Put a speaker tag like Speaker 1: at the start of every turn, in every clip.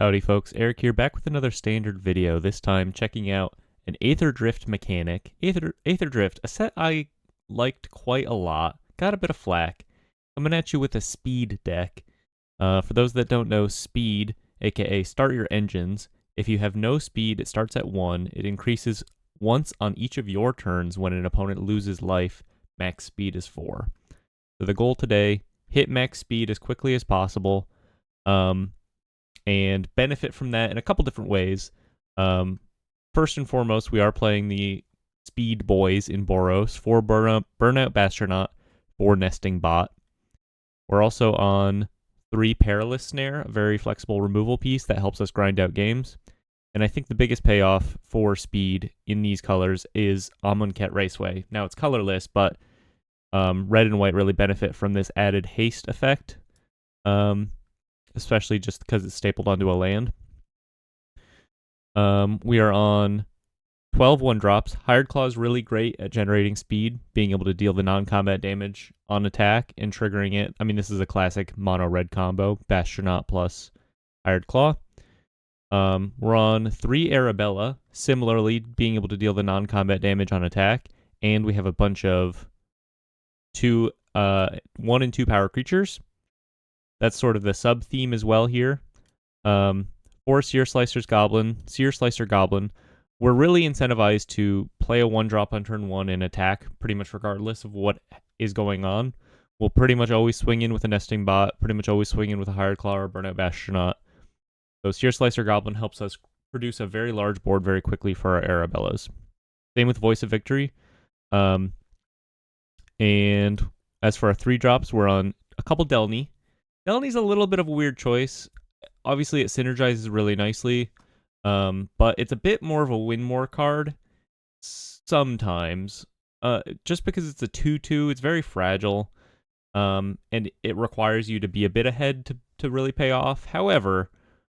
Speaker 1: Howdy folks, Eric here, back with another standard video, this time checking out an Aether Drift mechanic. Aether Drift, a set I liked quite a lot, got a bit of flack. Coming at you with a speed deck. For those that don't know, speed, aka start your engines, if you have no speed, it starts at 1. It increases once on each of your turns when an opponent loses life. Max speed is 4. So the goal today, hit max speed as quickly as possible. And benefit from that in a couple different ways. First and foremost, we are playing the Speed Boys in Boros, 4 Burnout Bastronaut, 4 Nesting Bot. We're also on 3 Perilous Snare, a very flexible removal piece that helps us grind out games. And I think the biggest payoff for speed in these colors is Amonkhet Raceway. Now it's colorless, but red and white really benefit from this added haste effect. Especially just because it's stapled onto a land. We are on 12 1-drops. Hired Claw is really great at generating speed, being able to deal the non-combat damage on attack and triggering it. I mean, this is a classic mono-red combo, Bastronaut plus Hired Claw. We're on 3 Arabella, similarly being able to deal the non-combat damage on attack, and we have a bunch of 1 and 2 power creatures. That's sort of the sub-theme as well here. 4 Seer Slicer Goblin. We're really incentivized to play a 1-drop on turn 1 and attack pretty much regardless of what is going on. We'll pretty much always swing in with a Nesting Bot, pretty much always swing in with a Hired Claw or Burnout Bastronaut. So Seer Slicer Goblin helps us produce a very large board very quickly for our Arabellas. Same with Voice of Victory. And as for our 3-drops, we're on a couple Delny. Delny's a little bit of a weird choice. Obviously, it synergizes really nicely, but it's a bit more of a win more card sometimes. Just because it's a 2/2, it's very fragile, and it requires you to be a bit ahead to really pay off. However,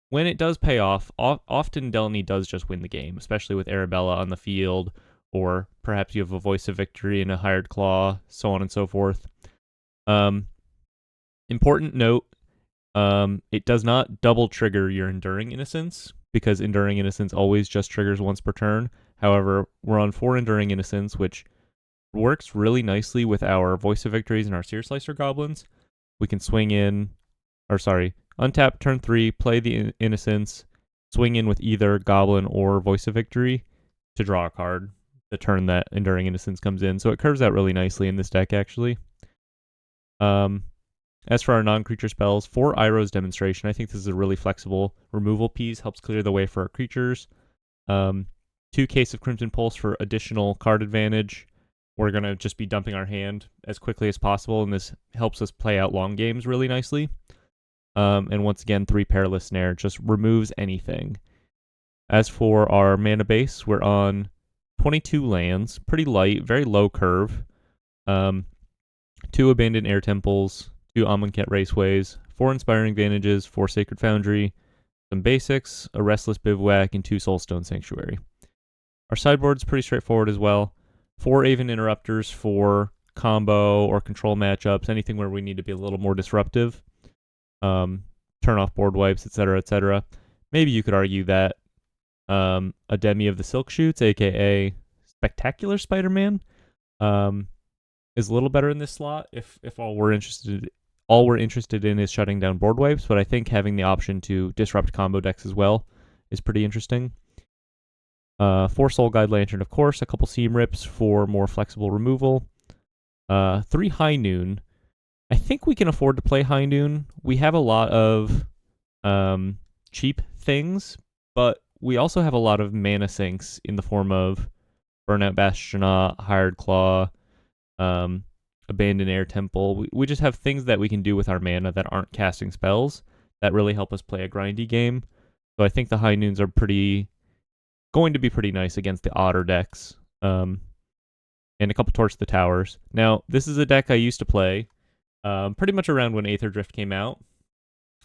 Speaker 1: when it does pay off, often Delny does just win the game, especially with Arabella on the field, or perhaps you have a Voice of Victory and a Hired Claw, so on and so forth. Important note, it does not double trigger your Enduring Innocence, because Enduring Innocence always just triggers once per turn. However, we're on 4 Enduring Innocence, which works really nicely with our Voice of Victories and our Seer Slicer Goblins. We can untap turn 3, play the Innocence, swing in with either Goblin or Voice of Victory to draw a card the turn that Enduring Innocence comes in. So it curves out really nicely in this deck, actually. As for our non-creature spells, 4 Iroh's Demonstration. I think this is a really flexible removal piece, helps clear the way for our creatures. 2 Case of Crimson Pulse for additional card advantage. We're going to just be dumping our hand as quickly as possible, and this helps us play out long games really nicely. And once again, 3 Perilous Snare, just removes anything. As for our mana base, we're on 22 lands, pretty light, very low curve. 2 Abandoned Air Temples, 2 Amonkhet Raceways, 4 Inspiring Vantages, 4 Sacred Foundry, some basics, a Restless Bivouac, and 2 Soulstone Sanctuary. Our sideboard's pretty straightforward as well. 4 Aven Interrupters for combo or control matchups, anything where we need to be a little more disruptive. Turn off board wipes, etc., etc. Maybe you could argue that a Demi of the Silk Shoots, aka Spectacular Spider-Man, is a little better in this slot if all we're interested in is shutting down board wipes, but I think having the option to disrupt combo decks as well is pretty interesting. 4 Soul Guide Lantern, of course, a couple Seam Rips for more flexible removal. 3 High Noon. I think we can afford to play High Noon. We have a lot of cheap things, but we also have a lot of mana sinks in the form of Burnout Bastronaut, Hired Claw, Abandoned Air Temple. We just have things that we can do with our mana that aren't casting spells that really help us play a grindy game. So I think the High Noons are going to be pretty nice against the odder decks. And a couple Torch the Towers. Now, this is a deck I used to play pretty much around when Aether Drift came out.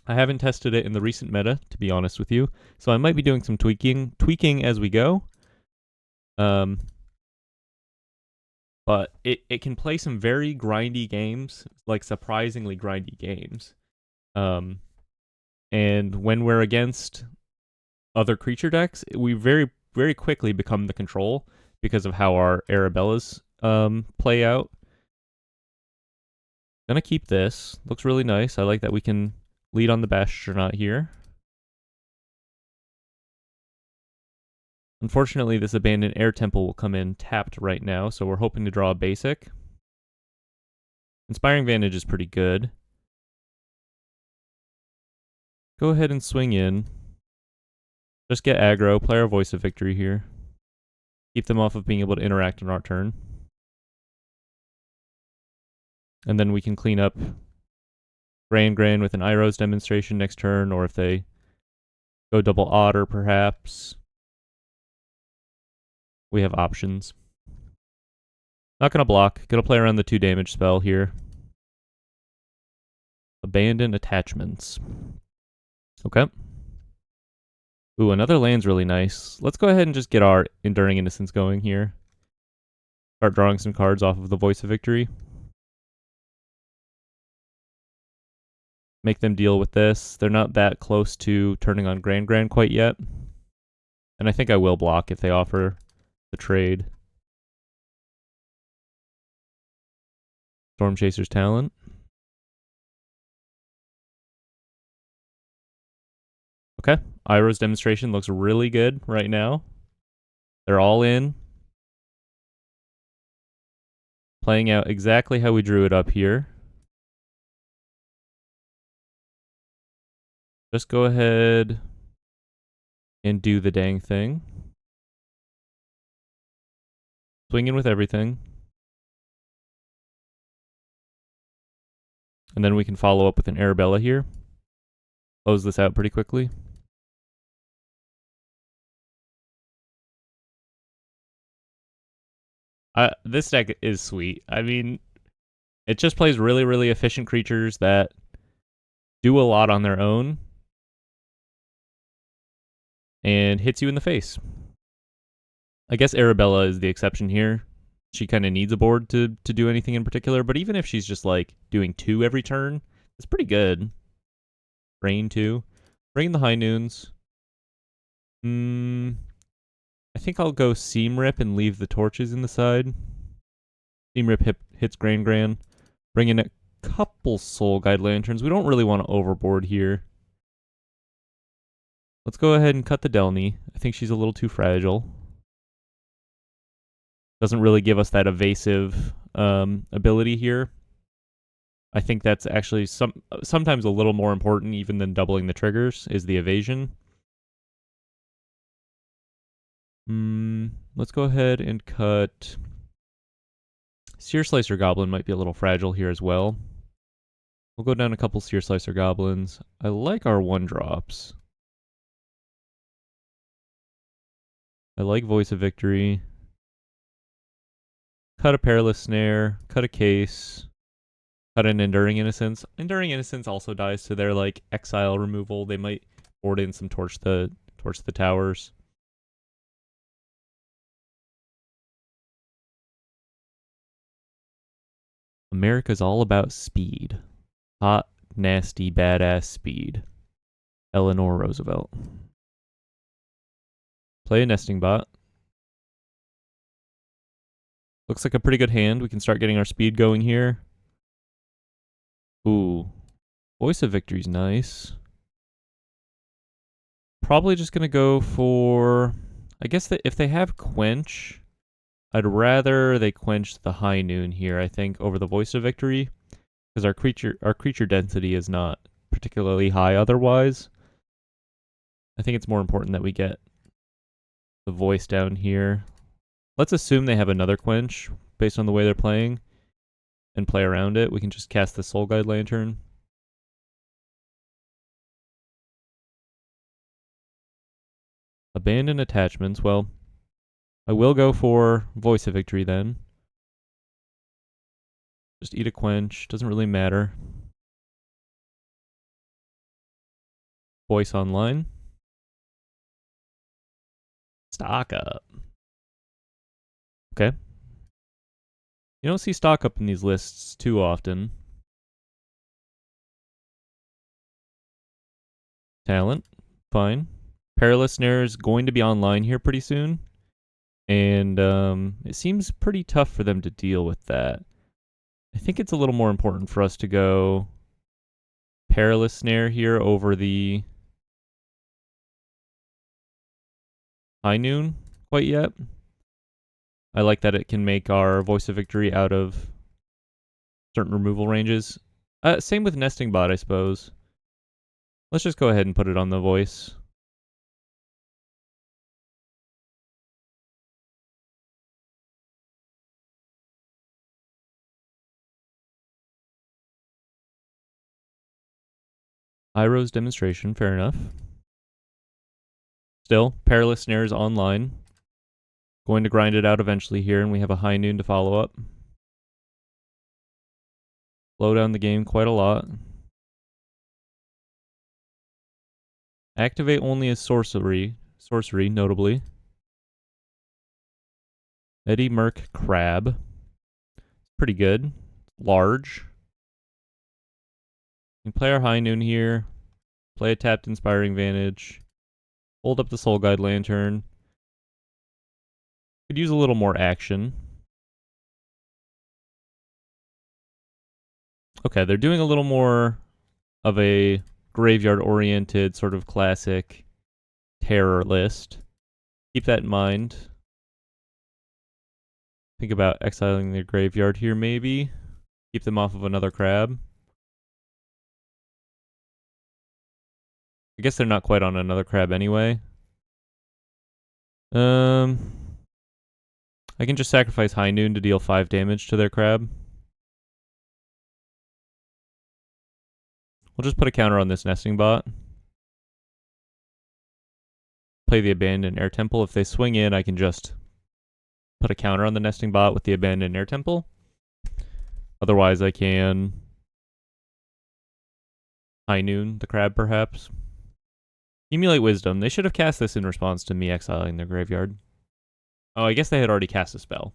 Speaker 1: I haven't tested it in the recent meta, to be honest with you, so I might be doing some tweaking as we go. But it can play some very grindy games, like surprisingly grindy games. And when we're against other creature decks, we very, very quickly become the control because of how our Arabellas play out. Gonna keep this. Looks really nice. I like that we can lead on the Bastronaut here. Unfortunately, this Abandoned Air Temple will come in tapped right now, so we're hoping to draw a basic. Inspiring Vantage is pretty good. Go ahead and swing in. Just get aggro, play our Voice of Victory here. Keep them off of being able to interact on our turn. And then we can clean up Grand with an Iroh's demonstration next turn, or if they go double Otter, perhaps. We have options. Not gonna block. Gonna play around the 2 damage spell here. Abandon Attachments. Okay. Ooh, another land's really nice. Let's go ahead and just get our Enduring Innocence going here. Start drawing some cards off of the Voice of Victory. Make them deal with this. They're not that close to turning on Grand quite yet. And I think I will block if they offer the trade. Storm Chaser's Talent. Okay. Iroh's demonstration looks really good right now. They're all in. Playing out exactly how we drew it up here. Just go ahead and do the dang thing. Swing in with everything. And then we can follow up with an Arabella here. Close this out pretty quickly. This deck is sweet. I mean, it just plays really, really efficient creatures that do a lot on their own and hits you in the face. I guess Arabella is the exception here. She kind of needs a board to do anything in particular, but even if she's just like doing 2 every turn, it's pretty good. Rain 2. Bring the High Noons. I think I'll go Seam Rip and leave the torches in the side. Seam Rip hits Grand. Bring in a couple Soul Guide Lanterns. We don't really want to overboard here. Let's go ahead and cut the Delny. I think she's a little too fragile. Doesn't really give us that evasive ability here. I think that's actually sometimes a little more important even than doubling the triggers, is the evasion. Let's go ahead and cut... Sear Slicer Goblin might be a little fragile here as well. We'll go down a couple Sear Slicer Goblins. I like our 1-drops. I like Voice of Victory. Cut a Perilous Snare. Cut a Case. Cut an Enduring Innocence. Enduring Innocence also dies to their like exile removal. They might board in some torch the towers. America's all about speed. Hot, nasty, badass speed. Eleanor Roosevelt. Play a Nesting Bot. Looks like a pretty good hand. We can start getting our speed going here. Ooh. Voice of Victory's nice. Probably just going to go for... I guess that if they have Quench, I'd rather they quench the High Noon here, I think, over the Voice of Victory. Because our creature density is not particularly high otherwise. I think it's more important that we get the Voice down here. Let's assume they have another Quench based on the way they're playing and play around it. We can just cast the Soul Guide Lantern. Abandon attachments. Well, I will go for Voice of Victory then. Just eat a Quench. Doesn't really matter. Voice online. Stock up. Okay. You don't see stock up in these lists too often. Talent. Fine. Perilous Snare is going to be online here pretty soon. And it seems pretty tough for them to deal with that. I think it's a little more important for us to go Perilous Snare here over the High Noon quite yet. I like that it can make our Voice of Victory out of certain removal ranges. Same with Nesting Bot, I suppose. Let's just go ahead and put it on the Voice. Iroh's Demonstration, fair enough. Still, Perilous Snare is online. Going to grind it out eventually here, and we have a High Noon to follow up. Slow down the game quite a lot. Activate only as sorcery, notably. Eddie Merc Crab. Pretty good. Large. We can play our High Noon here. Play a tapped Inspiring Vantage. Hold up the Soul Guide Lantern. Could use a little more action. Okay, they're doing a little more of a graveyard-oriented sort of classic terror list. Keep that in mind. Think about exiling their graveyard here, maybe. Keep them off of another crab. I guess they're not quite on another crab anyway. I can just sacrifice High Noon to deal 5 damage to their crab. We'll just put a counter on this Nesting Bot. Play the Abandoned Air Temple. If they swing in, I can just put a counter on the Nesting Bot with the Abandoned Air Temple. Otherwise, I can High Noon the crab, perhaps. Accumulate Wisdom. They should have cast this in response to me exiling their graveyard. Oh, I guess they had already cast a spell.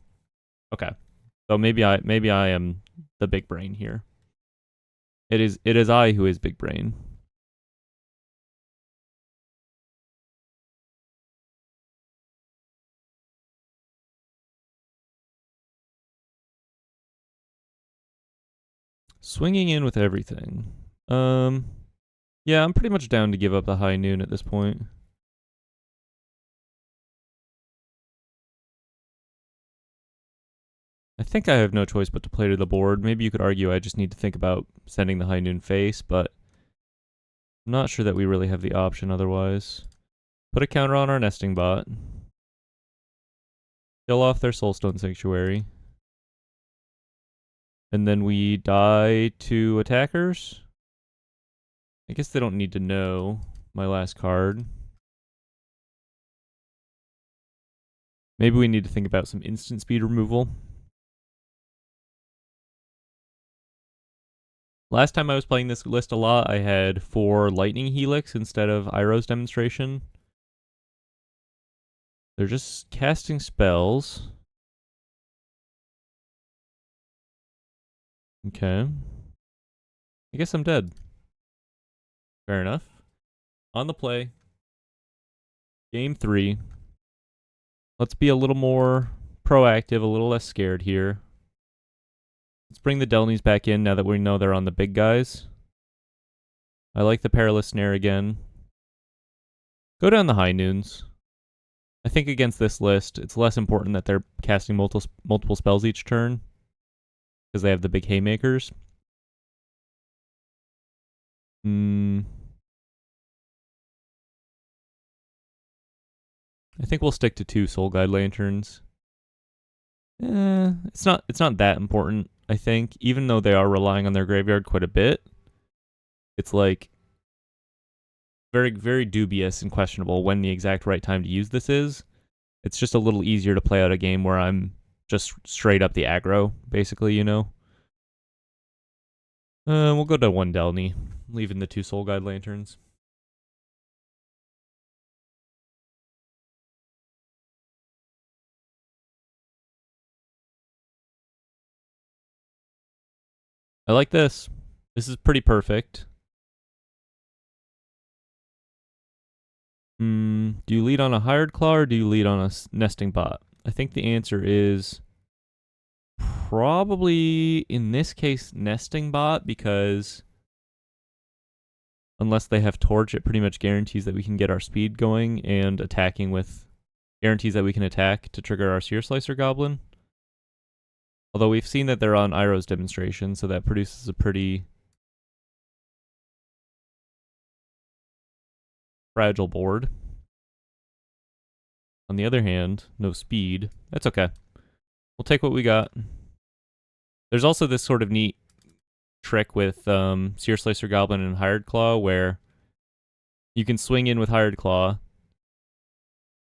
Speaker 1: Okay. So maybe I am the big brain here. It is I who is big brain. Swinging in with everything. Yeah, I'm pretty much down to give up the High Noon at this point. I think I have no choice but to play to the board. Maybe you could argue I just need to think about sending the High Noon face, but I'm not sure that we really have the option otherwise. Put a counter on our Nesting Bot. Kill off their Soulstone Sanctuary. And then we die to attackers. I guess they don't need to know my last card. Maybe we need to think about some instant speed removal. Last time I was playing this list a lot, I had 4 Lightning Helix instead of Iroh's Demonstration. They're just casting spells. Okay. I guess I'm dead. Fair enough. On the play. Game 3. Let's be a little more proactive, a little less scared here. Let's bring the Delnies back in now that we know they're on the big guys. I like the Perilous Snare again. Go down the High Noons. I think against this list, it's less important that they're casting multiple spells each turn, because they have the big haymakers. I think we'll stick to 2 Soul Guide Lanterns. It's not that important, I think, even though they are relying on their graveyard quite a bit. It's like very, very dubious and questionable when the exact right time to use this is. It's just a little easier to play out a game where I'm just straight up the aggro, basically, you know. We'll go to 1 Delny, leaving the 2 Soul Guide Lanterns. I like this. This is pretty perfect. Do you lead on a hired claw or do you lead on a nesting bot? I think the answer is probably, in this case, nesting bot, because unless they have torch, it pretty much guarantees that we can get our speed going, and attacking with guarantees that we can attack to trigger our Seer Slicer Goblin. Although we've seen that they're on Iroh's demonstration, so that produces a pretty fragile board. On the other hand, no speed. That's okay. We'll take what we got. There's also this sort of neat trick with Seer Slicer Goblin and Hired Claw where you can swing in with Hired Claw.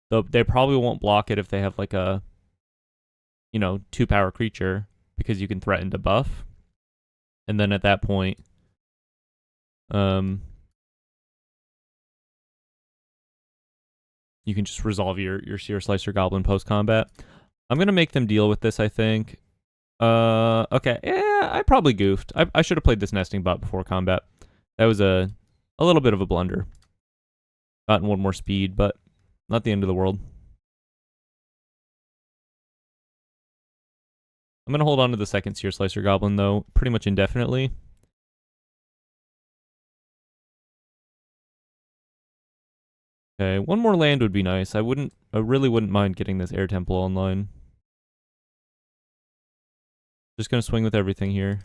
Speaker 1: Though they probably won't block it if they have like a 2-power creature, because you can threaten to buff. And then at that point, you can just resolve your Seer Slicer Goblin post-combat. I'm going to make them deal with this, I think. Okay. Yeah, I probably goofed. I should have played this nesting bot before combat. That was a little bit of a blunder. Gotten one more speed, but not the end of the world. I'm going to hold on to the second Seer Slicer Goblin, though, pretty much indefinitely. Okay, one more land would be nice. I really wouldn't mind getting this Air Temple online. Just gonna swing with everything here,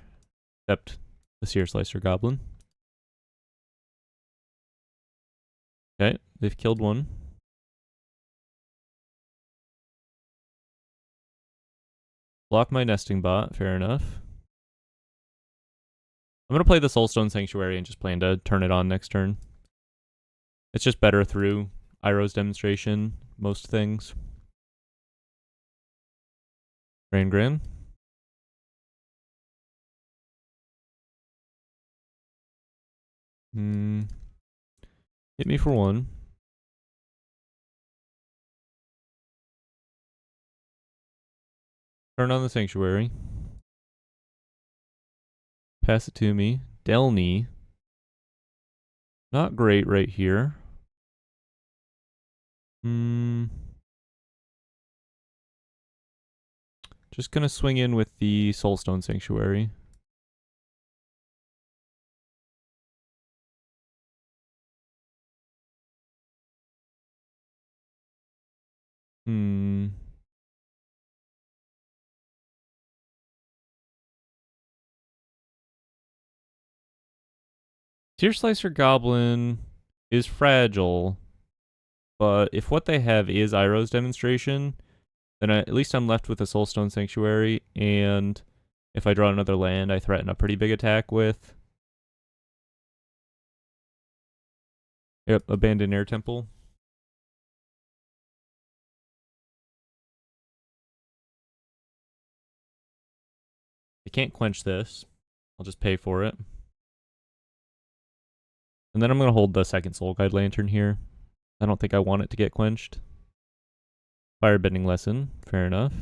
Speaker 1: except the Seer Slicer Goblin. Okay, they've killed one. Block my nesting bot, fair enough. I'm gonna play the Soulstone Sanctuary and just plan to turn it on next turn. It's just better through Iroh's demonstration, most things. Gran. Hit me for one. Turn on the Sanctuary. Pass it to me. Delny. Not great right here. Just gonna swing in with the Soulstone Sanctuary. Seer Slicer Goblin is fragile, but if what they have is Iroh's demonstration, then at least I'm left with a Soulstone Sanctuary, and if I draw another land, I threaten a pretty big attack with... Yep, Abandoned Air Temple. I can't quench this. I'll just pay for it. And then I'm going to hold the second Soul Guide Lantern here. I don't think I want it to get quenched. Firebending Lesson, fair enough.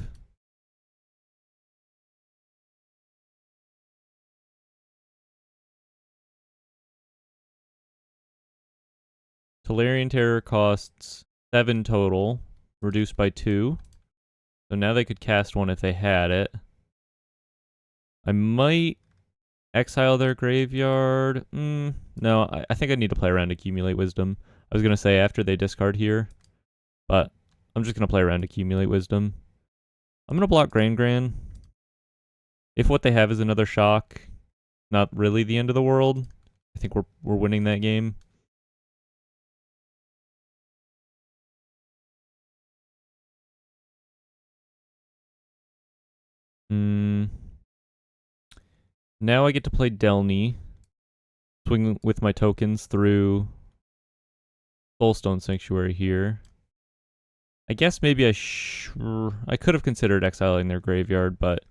Speaker 1: Tolarian Terror costs 7 total, reduced by 2. So now they could cast one if they had it. I might exile their graveyard. No, I think I need to play around Accumulate Wisdom. I was going to say after they discard here, but I'm just going to play around Accumulate Wisdom. I'm going to block Gran. If what they have is another shock, not really the end of the world. I think we're winning that game. Now I get to play Delny. Swing with my tokens through Soulstone Sanctuary here. I guess maybe I could have considered exiling their graveyard, but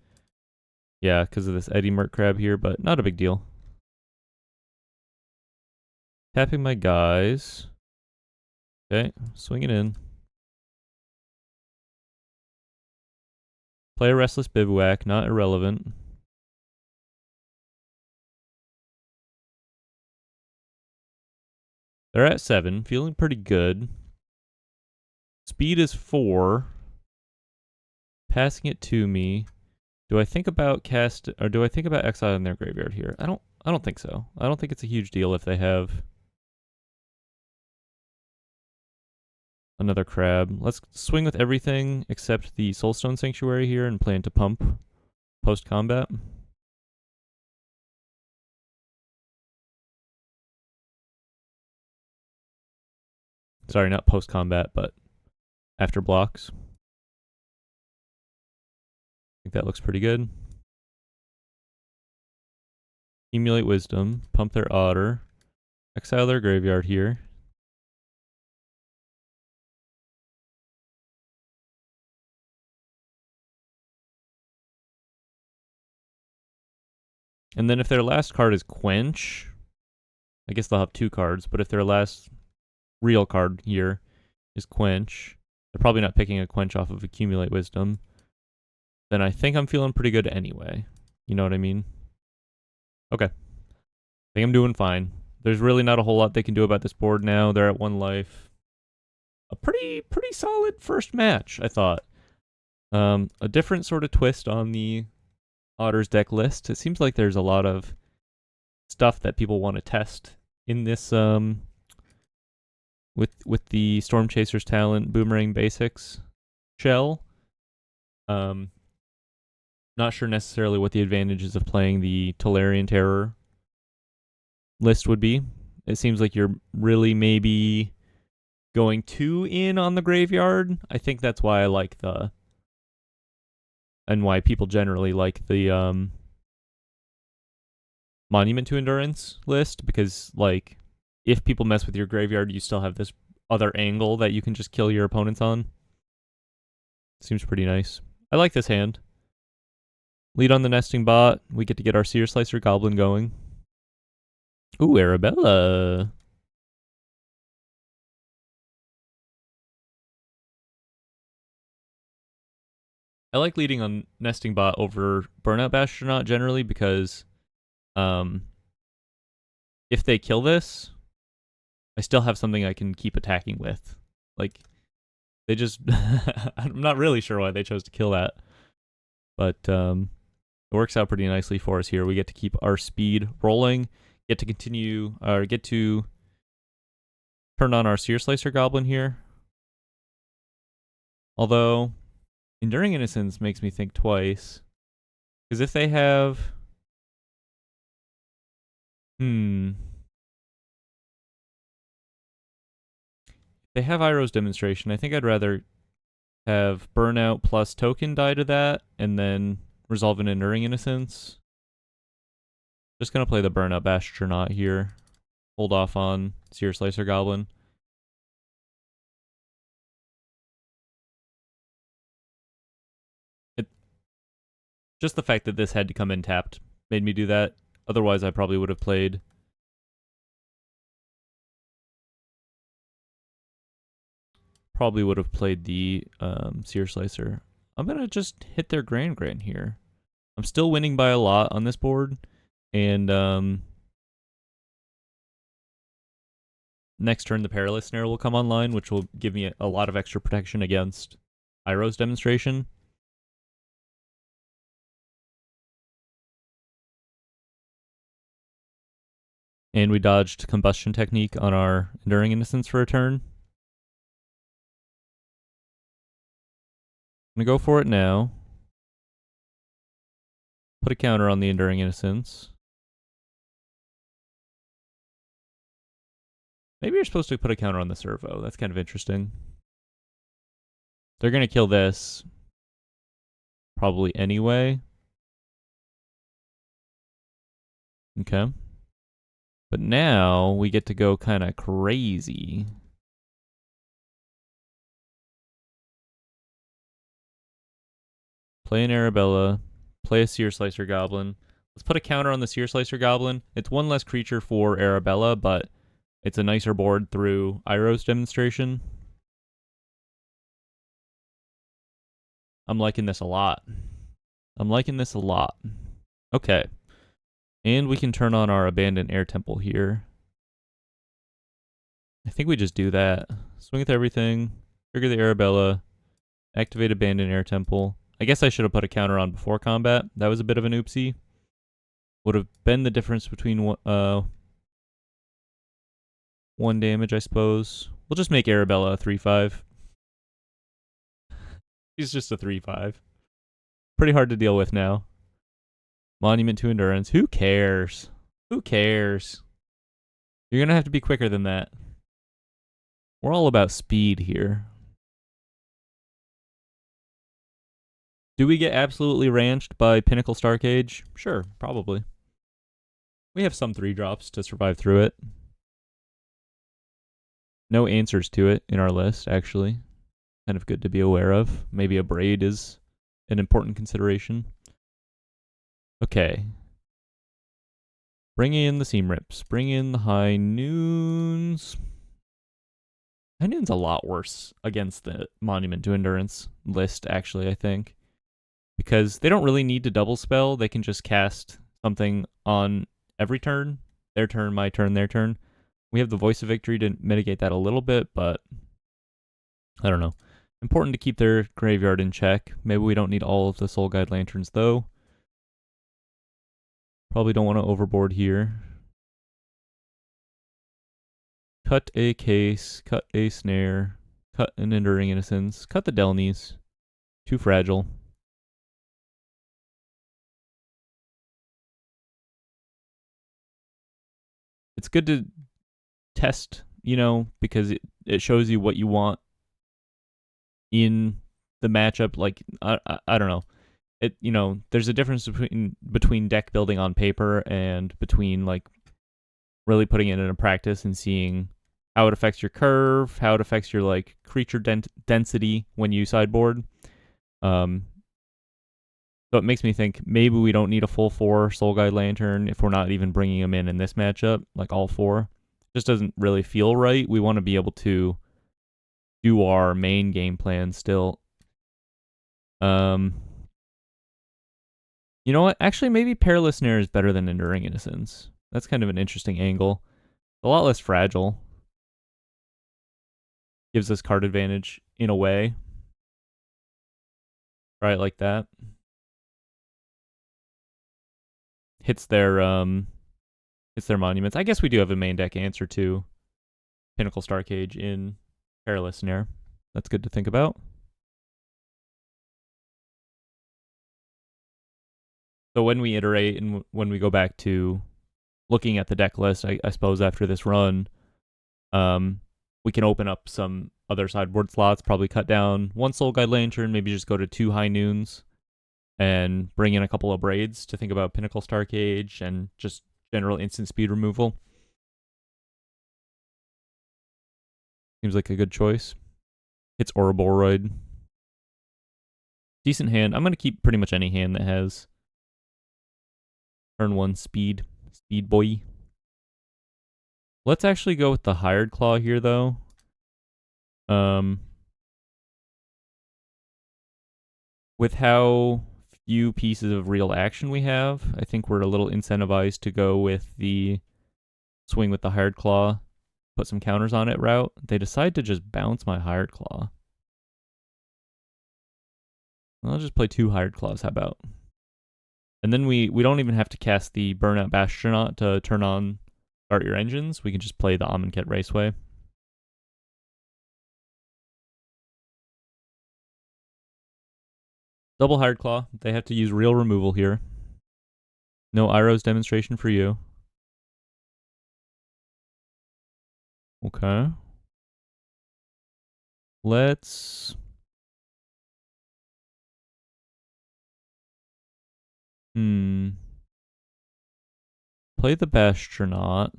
Speaker 1: yeah, because of this Eddie Merc Crab here, but not a big deal. Tapping my guys. Okay, swinging in. Play a Restless Bivouac, not irrelevant. They're at 7, feeling pretty good. Speed is 4. Passing it to me. Do I think about exiling their graveyard here? I don't think so. I don't think it's a huge deal if they have another crab. Let's swing with everything except the Soulstone Sanctuary here and plan to pump post-combat. Sorry, not post-combat, but after blocks. I think that looks pretty good. Accumulate Wisdom, pump their Otter, exile their graveyard here. And then if their last card is Quench, I guess they'll have 2 cards, but if their last real card here is Quench, they're probably not picking a Quench off of Accumulate Wisdom, then I think I'm feeling pretty good anyway. You know what I mean? Okay. I think I'm doing fine. There's really not a whole lot they can do about this board now. They're at 1 life. A pretty solid first match, I thought. A different sort of twist on the Otters deck list. It seems like there's a lot of stuff that people want to test in this with the Storm Chaser's talent Boomerang Basics shell. Not sure necessarily what the advantages of playing the Tolarian Terror list would be. It seems like you're really maybe going too in on the graveyard. I think that's why I like and why people generally like the Monument to Endurance list, because like if people mess with your graveyard, you still have this other angle that you can just kill your opponents on. Seems pretty nice. I like this hand. Lead on the nesting bot. We get to get our Seer Slicer Goblin going. Ooh, Arabella. I like leading on nesting bot over Burnout Bastronaut generally because if they kill this, I still have something I can keep attacking with. Like, they just... I'm not really sure why they chose to kill that. But it works out pretty nicely for us here. We get to keep our speed rolling, get to turn on our Seer Slicer Goblin here. Although, Enduring Innocence makes me think twice. Because if they have... If they have Iroh's Demonstration, I think I'd rather have Burnout plus Token die to that, and then resolve an Enduring Innocence. Just gonna play the Burnout Bastronaut here. Hold off on Seer Slicer Goblin. Just the fact that this had to come in tapped made me do that. Otherwise, I probably would have played the Seer Slicer. I'm gonna just hit their Grand here. I'm still winning by a lot on this board, and next turn the Perilous Snare will come online, which will give me a lot of extra protection against Iroh's Demonstration. And we dodged Combustion Technique on our Enduring Innocence for a turn. I'm gonna go for it now. Put a counter on the Enduring Innocence. Maybe you're supposed to put a counter on the Servo. That's kind of interesting. They're gonna kill this probably anyway. Okay. But now we get to go kind of crazy. Play an Arabella. Play a Seer Slicer Goblin. Let's put a counter on the Seer Slicer Goblin. It's 1 less creature for Arabella, but it's a nicer board through Iroh's Demonstration. I'm liking this a lot. Okay. And we can turn on our Abandoned Air Temple here. I think we just do that. Swing with everything, trigger the Arabella, activate Abandoned Air Temple. I guess I should have put a counter on before combat. That was a bit of an oopsie. Would have been the difference between one damage, I suppose. We'll just make Arabella a 3/5. She's just a 3/5. Pretty hard to deal with now. Monument to Endurance. Who cares? Who cares? You're going to have to be quicker than that. We're all about speed here. Do we get absolutely ranched by Pinnacle Starcade? Sure, probably. We have some 3-drops to survive through it. No answers to it in our list, actually. Kind of good to be aware of. Maybe a Braid is an important consideration. Okay. Bring in the Seam Rips. Bring in the High Noons. High Noon's a lot worse against the Monument to Endurance list, actually, I think. Because they don't really need to double spell. They can just cast something on every turn. Their turn, my turn, their turn. We have the Voice of Victory to mitigate that a little bit, but I don't know. Important to keep their graveyard in check. Maybe we don't need all of the Soul Guide Lanterns, though. Probably don't want to overboard here. Cut a case, cut a snare, cut an Enduring Innocence, cut the Delnies. Too fragile. It's good to test, because it shows you what you want in the matchup. Like, I don't know. There's a difference between deck building on paper and between, like, really putting it into practice and seeing how it affects your curve, how it affects your, like, creature density when you sideboard. So it makes me think maybe we don't need a full 4 Soul Guide Lantern if we're not even bringing them in this matchup, like all 4. Just doesn't really feel right. We want to be able to do our main game plan still. You know what? Actually, maybe Perilous Snare is better than Enduring Innocence. That's kind of an interesting angle. A lot less fragile. Gives us card advantage in a way. Try it like that. Hits their monuments. I guess we do have a main deck answer to Pinnacle Starcade in Perilous Snare. That's good to think about. So when we iterate and when we go back to looking at the deck list, I suppose after this run, we can open up some other sideboard slots, probably cut down 1 Soul Guide Lantern, maybe just go to 2 High Noons, and bring in a couple of Braids to think about Pinnacle Starcade and just general instant speed removal. Seems like a good choice. Hits Ouroboros. Decent hand. I'm going to keep pretty much any hand that has turn 1 speed. Speed boy. Let's actually go with the Hired Claw here, though. With how few pieces of real action we have, I think we're a little incentivized to go with the swing with the Hired Claw, put some counters on it route. They decide to just bounce my Hired Claw. I'll just play 2 Hired Claws, how about? And then we don't even have to cast the Burnout Bastronaut to turn on Start Your Engines. We can just play the Amonkhet Raceway. Double Hired Claw. They have to use real removal here. No Iroh's demonstration for you. Okay. Let's... Play the Bastronaut.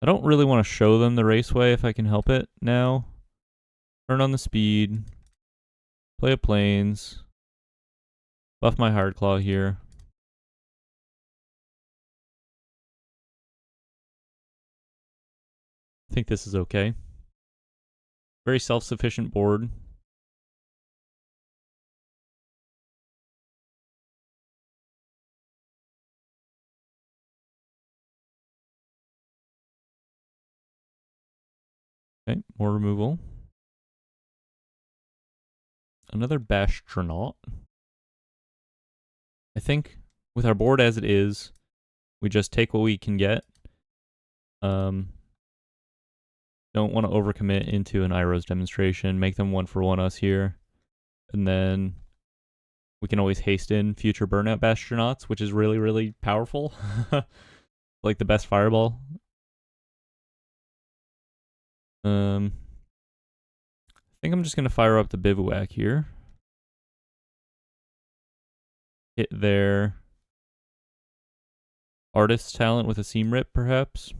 Speaker 1: I don't really want to show them the Raceway if I can help it now. Turn on the speed. Play a Plains. Buff my Hard Claw here. I think this is okay. Very self-sufficient board. Okay, more removal. Another Bastronaut. I think with our board as it is, we just take what we can get. Don't want to overcommit into an Iroh's demonstration. Make them 1-for-1 us here. And then we can always haste in future burnout Bastronauts, which is really, really powerful. Like the best fireball. I think I'm just going to fire up the Bivouac here. Hit their Artist's Talent with a Seam Rip, perhaps.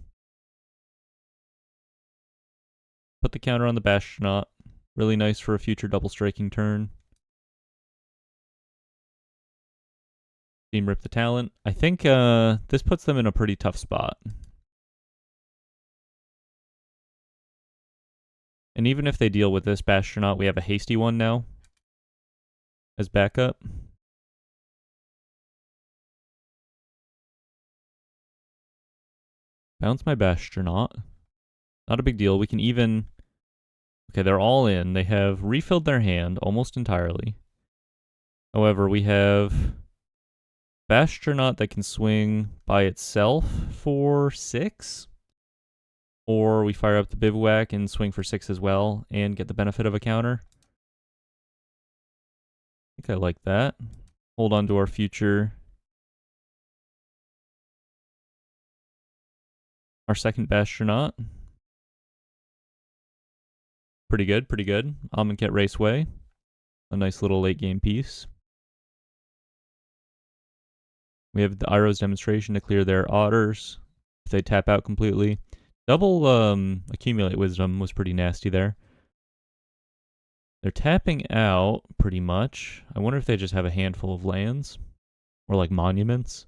Speaker 1: Put the counter on the Bastronaut. Really nice for a future double striking turn. Seam Rip the Talent. I think this puts them in a pretty tough spot. And even if they deal with this Bastronaut, we have a hasty one now as backup. Bounce my Bastronaut. Not a big deal. We can even... Okay, they're all in. They have refilled their hand almost entirely. However, we have Bastronaut that can swing by itself for 6. Or we fire up the Bivouac and swing for 6 as well and get the benefit of a counter. I think I like that. Hold on to our future. Our second Bastronaut. Pretty good, pretty good. Amonkhet Raceway. A nice little late game piece. We have the Iroh's demonstration to clear their otters if they tap out completely. Double accumulate wisdom was pretty nasty there. They're tapping out pretty much. I wonder if they just have a handful of lands or like monuments.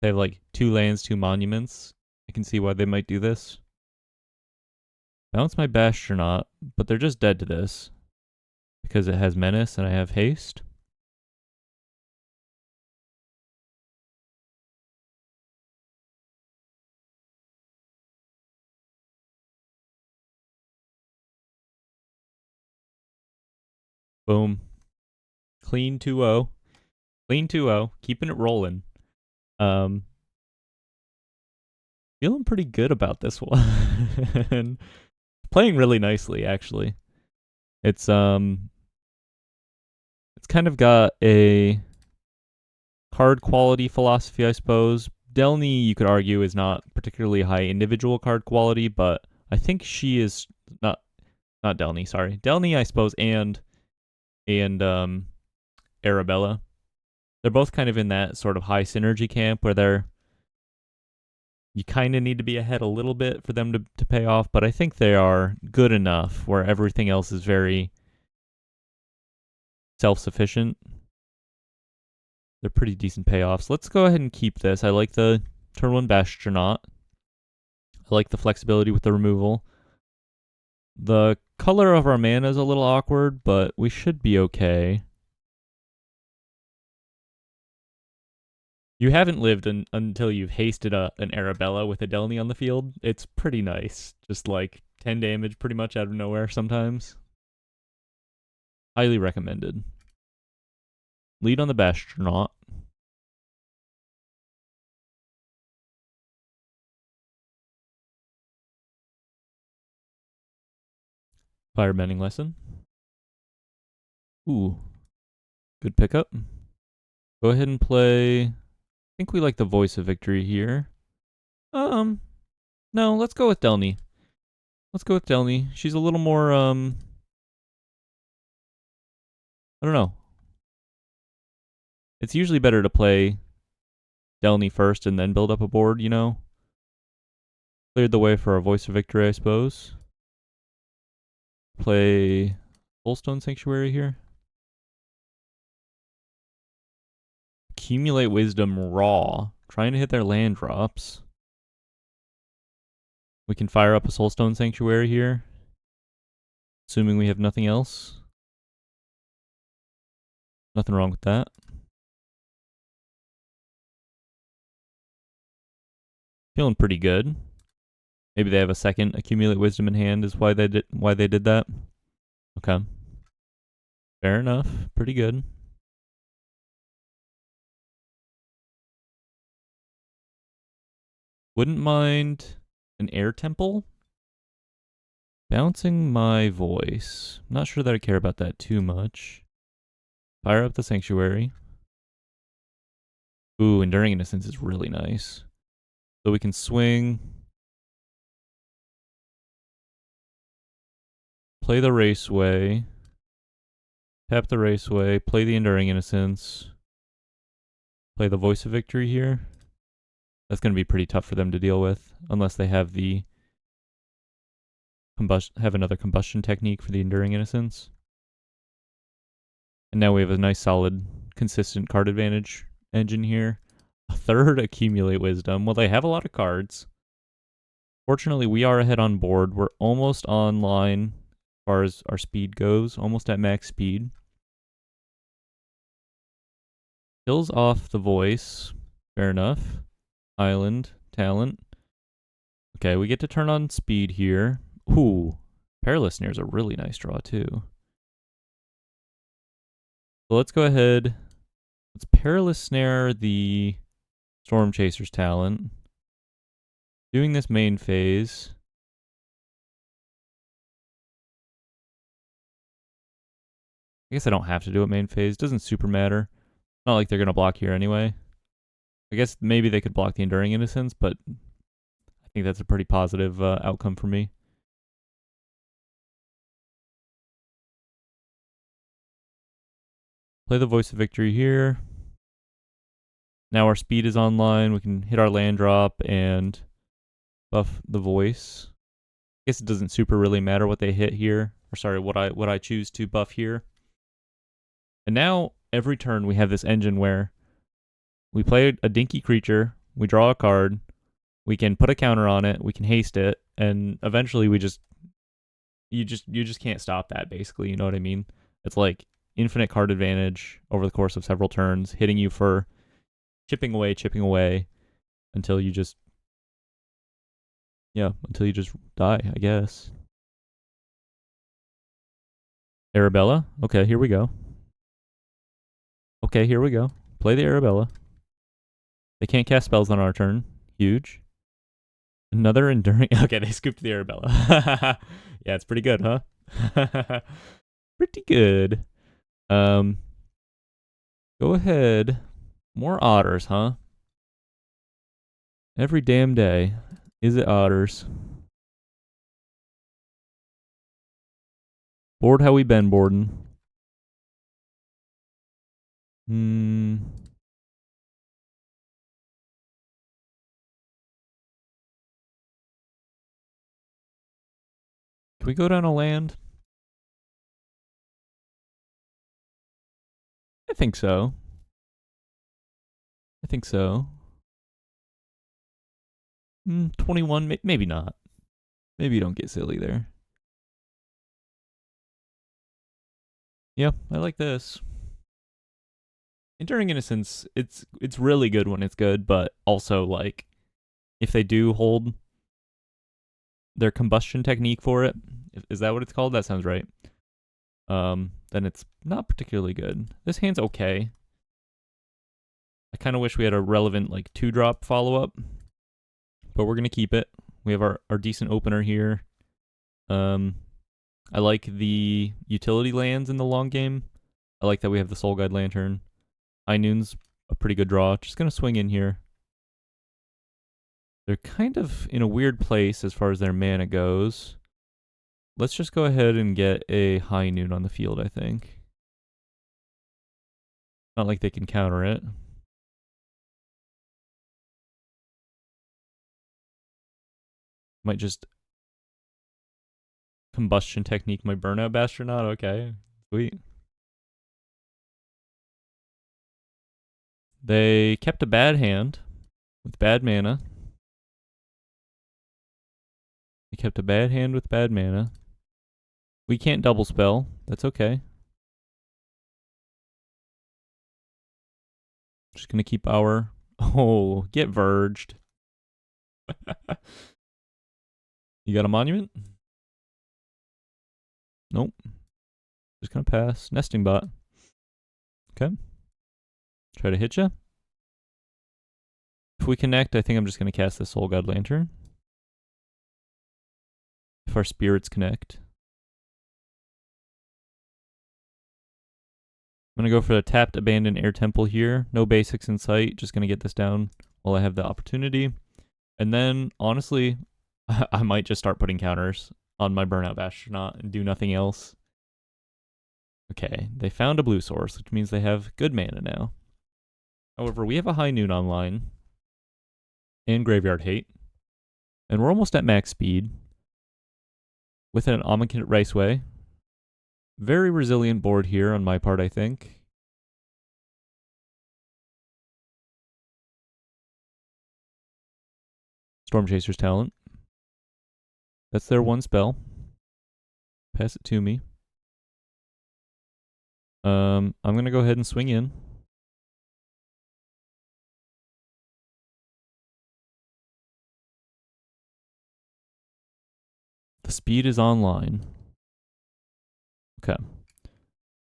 Speaker 1: They have like 2 lands, 2 monuments. I can see why they might do this. Bounce my Bastronaut, but they're just dead to this because it has menace and I have haste. Boom. Clean 2-0. Clean 2-0. Keeping it rolling. Feeling pretty good about this one. Playing really nicely, actually. It's kind of got a card quality philosophy, I suppose. Delny, you could argue, is not particularly high individual card quality, but I think she is not Delny, sorry. Delny, I suppose, and Arabella. They're both kind of in that sort of high synergy camp where you kind of need to be ahead a little bit for them to pay off, but I think they are good enough where everything else is very self-sufficient. They're pretty decent payoffs. Let's go ahead and keep this. I like the turn 1 Bastronaut. I like the flexibility with the removal. The color of our mana is a little awkward, but we should be okay. You haven't lived until you've hasted an Arabella with a Delny on the field. It's pretty nice. Just like 10 damage pretty much out of nowhere sometimes. Highly recommended. Lead on the Bastronaut. Firebending Lesson. Ooh. Good pickup. Go ahead and play... I think we like the Voice of Victory here. No, let's go with Delny. Let's go with Delny. She's a little more, I don't know. It's usually better to play Delny first and then build up a board, you know? Cleared the way for a Voice of Victory, I suppose. Play Soulstone Sanctuary here. Accumulate Wisdom raw. Trying to hit their land drops. We can fire up a Soulstone Sanctuary here. Assuming we have nothing else. Nothing wrong with that. Feeling pretty good. Maybe they have a second accumulate wisdom in hand is why they did that. Okay. Fair enough. Pretty good. Wouldn't mind an air temple. Bouncing my voice. Not sure that I care about that too much. Fire up the sanctuary. Ooh, Enduring Innocence is really nice. So we can swing. Play the Raceway. Tap the Raceway. Play the Enduring Innocence. Play the Voice of Victory here. That's going to be pretty tough for them to deal with. Unless they have the have another combustion technique for the Enduring Innocence. And now we have a nice, solid, consistent card advantage engine here. A third Accumulate Wisdom. Well, they have a lot of cards. Fortunately, we are ahead on board. We're almost online as far as our speed goes. Almost at max speed. Kills off the voice. Fair enough. Island. Talent. Okay, we get to turn on speed here. Ooh. Perilous Snare is a really nice draw, too. So let's go ahead. Let's Perilous Snare the Storm Chaser's talent. Doing this main phase. I guess I don't have to do it main phase. Doesn't super matter. Not like they're going to block here anyway. I guess maybe they could block the Enduring Innocence, but I think that's a pretty positive outcome for me. Play the Voice of Victory here. Now our speed is online. We can hit our land drop and buff the voice. I guess it doesn't super really matter what they hit here. Or sorry, what I choose to buff here. And now every turn we have this engine where we play a dinky creature, we draw a card, we can put a counter on it, we can haste it, and eventually you just can't stop that basically, you know what I mean? It's like infinite card advantage over the course of several turns, hitting you for chipping away until you just die, I guess. Arabella? Okay, here we go. Okay, here we go. Play the Arabella. They can't cast spells on our turn. Huge. Another Enduring... Okay, they scooped the Arabella. Yeah, it's pretty good, huh? Pretty good. Go ahead. More otters, huh? Every damn day. Is it otters? Bored how we been boarding. Can we go down a land? I think so. 21, maybe not. Maybe you don't get silly there. Yeah, I like this. Enduring Innocence, it's really good when it's good, but also like if they do hold their combustion technique for it, is that what it's called? That sounds right. Then it's not particularly good. This hand's okay. I kind of wish we had a relevant like 2-drop follow-up, but we're gonna keep it. We have our decent opener here. I like the utility lands in the long game. I like that we have the Soul Guide Lantern. High Noon's a pretty good draw. Just gonna swing in here. They're kind of in a weird place as far as their mana goes. Let's just go ahead and get a High Noon on the field, I think. Not like they can counter it. Might just combustion technique my burnout Bastronaut. Okay, sweet. They kept a bad hand with bad mana. They kept a bad hand with bad mana. We can't double spell. That's okay. Just gonna keep our... Oh, get verged. You got a monument? Nope. Just gonna pass. Nesting bot. Okay. Try to hit ya. If we connect, I think I'm just gonna cast the Soul God Lantern. If our spirits connect. I'm gonna go for the tapped Abandoned Air Temple here. No basics in sight. Just gonna get this down while I have the opportunity. And then, honestly, I might just start putting counters on my Burnout Astronaut and do nothing else. Okay, they found a blue source, which means they have good mana now. However, we have a High Noon online and Graveyard Hate, and we're almost at max speed with an Amonkhet Raceway. Very resilient board here on my part, I think. Storm Chaser's Talent. That's their one spell. Pass it to me. I'm gonna go ahead and swing in. The speed is online. Okay.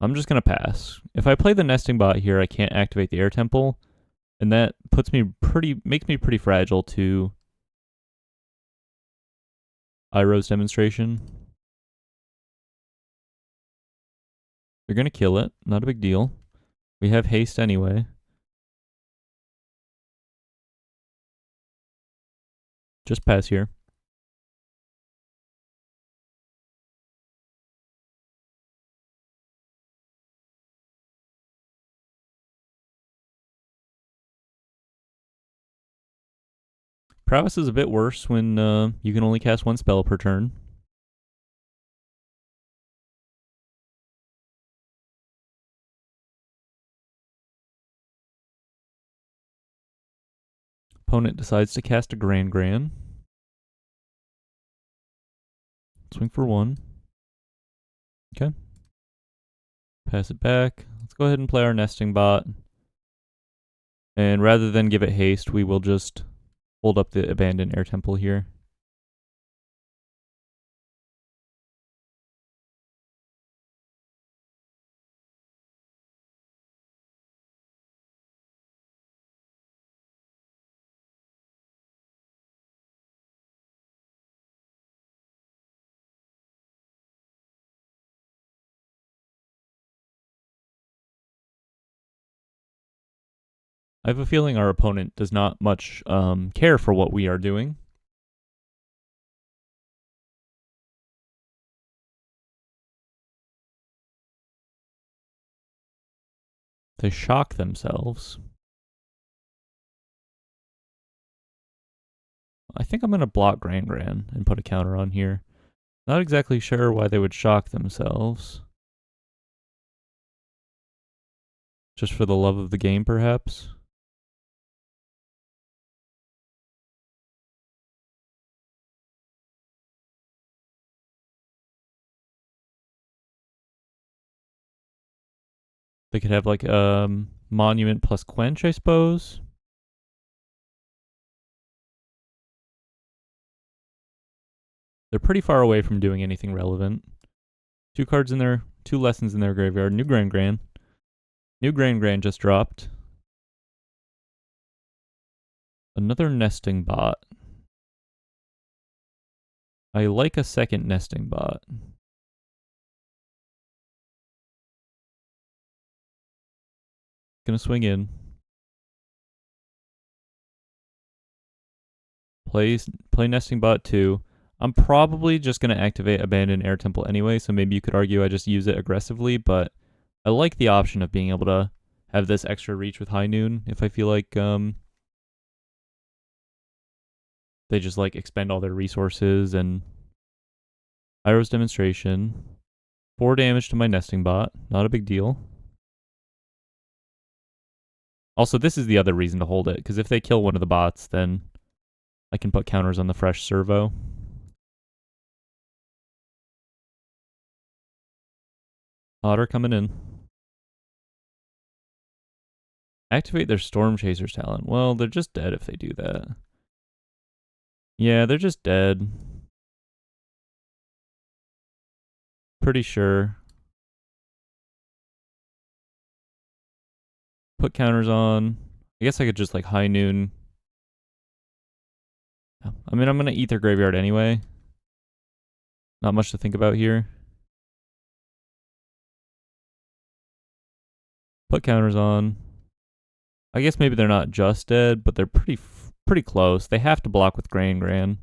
Speaker 1: I'm just gonna pass. If I play the Nesting Bot here, I can't activate the Air Temple, and that makes me pretty fragile to Iroh's Demonstration. They're gonna kill it. Not a big deal. We have haste anyway. Just pass here. Prowess is a bit worse when you can only cast one spell per turn. Opponent decides to cast a Grand. Swing for one. Okay. Pass it back. Let's go ahead and play our Nesting Bot. And rather than give it haste, we will just hold up the Abandoned Air Temple here. I have a feeling our opponent does not much care for what we are doing. They shock themselves. I think I'm going to block Grand and put a counter on here. Not exactly sure why they would shock themselves. Just for the love of the game, perhaps? They could have like Monument plus Quench, I suppose. They're pretty far away from doing anything relevant. Two cards in there, two lessons in their graveyard. New Grand. New Grand just dropped. Another Nesting Bot. I like a second Nesting Bot. Gonna swing in. Play Nesting Bot 2. I'm probably just gonna activate Abandoned Air Temple anyway, so maybe you could argue I just use it aggressively, but I like the option of being able to have this extra reach with High Noon if I feel like they just like expend all their resources. And Iroh's Demonstration. 4 damage to my Nesting Bot. Not a big deal. Also, this is the other reason to hold it, because if they kill one of the bots, then I can put counters on the fresh servo. Otter coming in. Activate their Storm Chaser's Talent. Well, they're just dead if they do that. Yeah, they're just dead. Pretty sure. Put counters on. I guess I could just like high noon. I mean, I'm going to eat their graveyard anyway. Not much to think about here. Put counters on. I guess maybe they're not just dead, but they're pretty close. They have to block with Gran,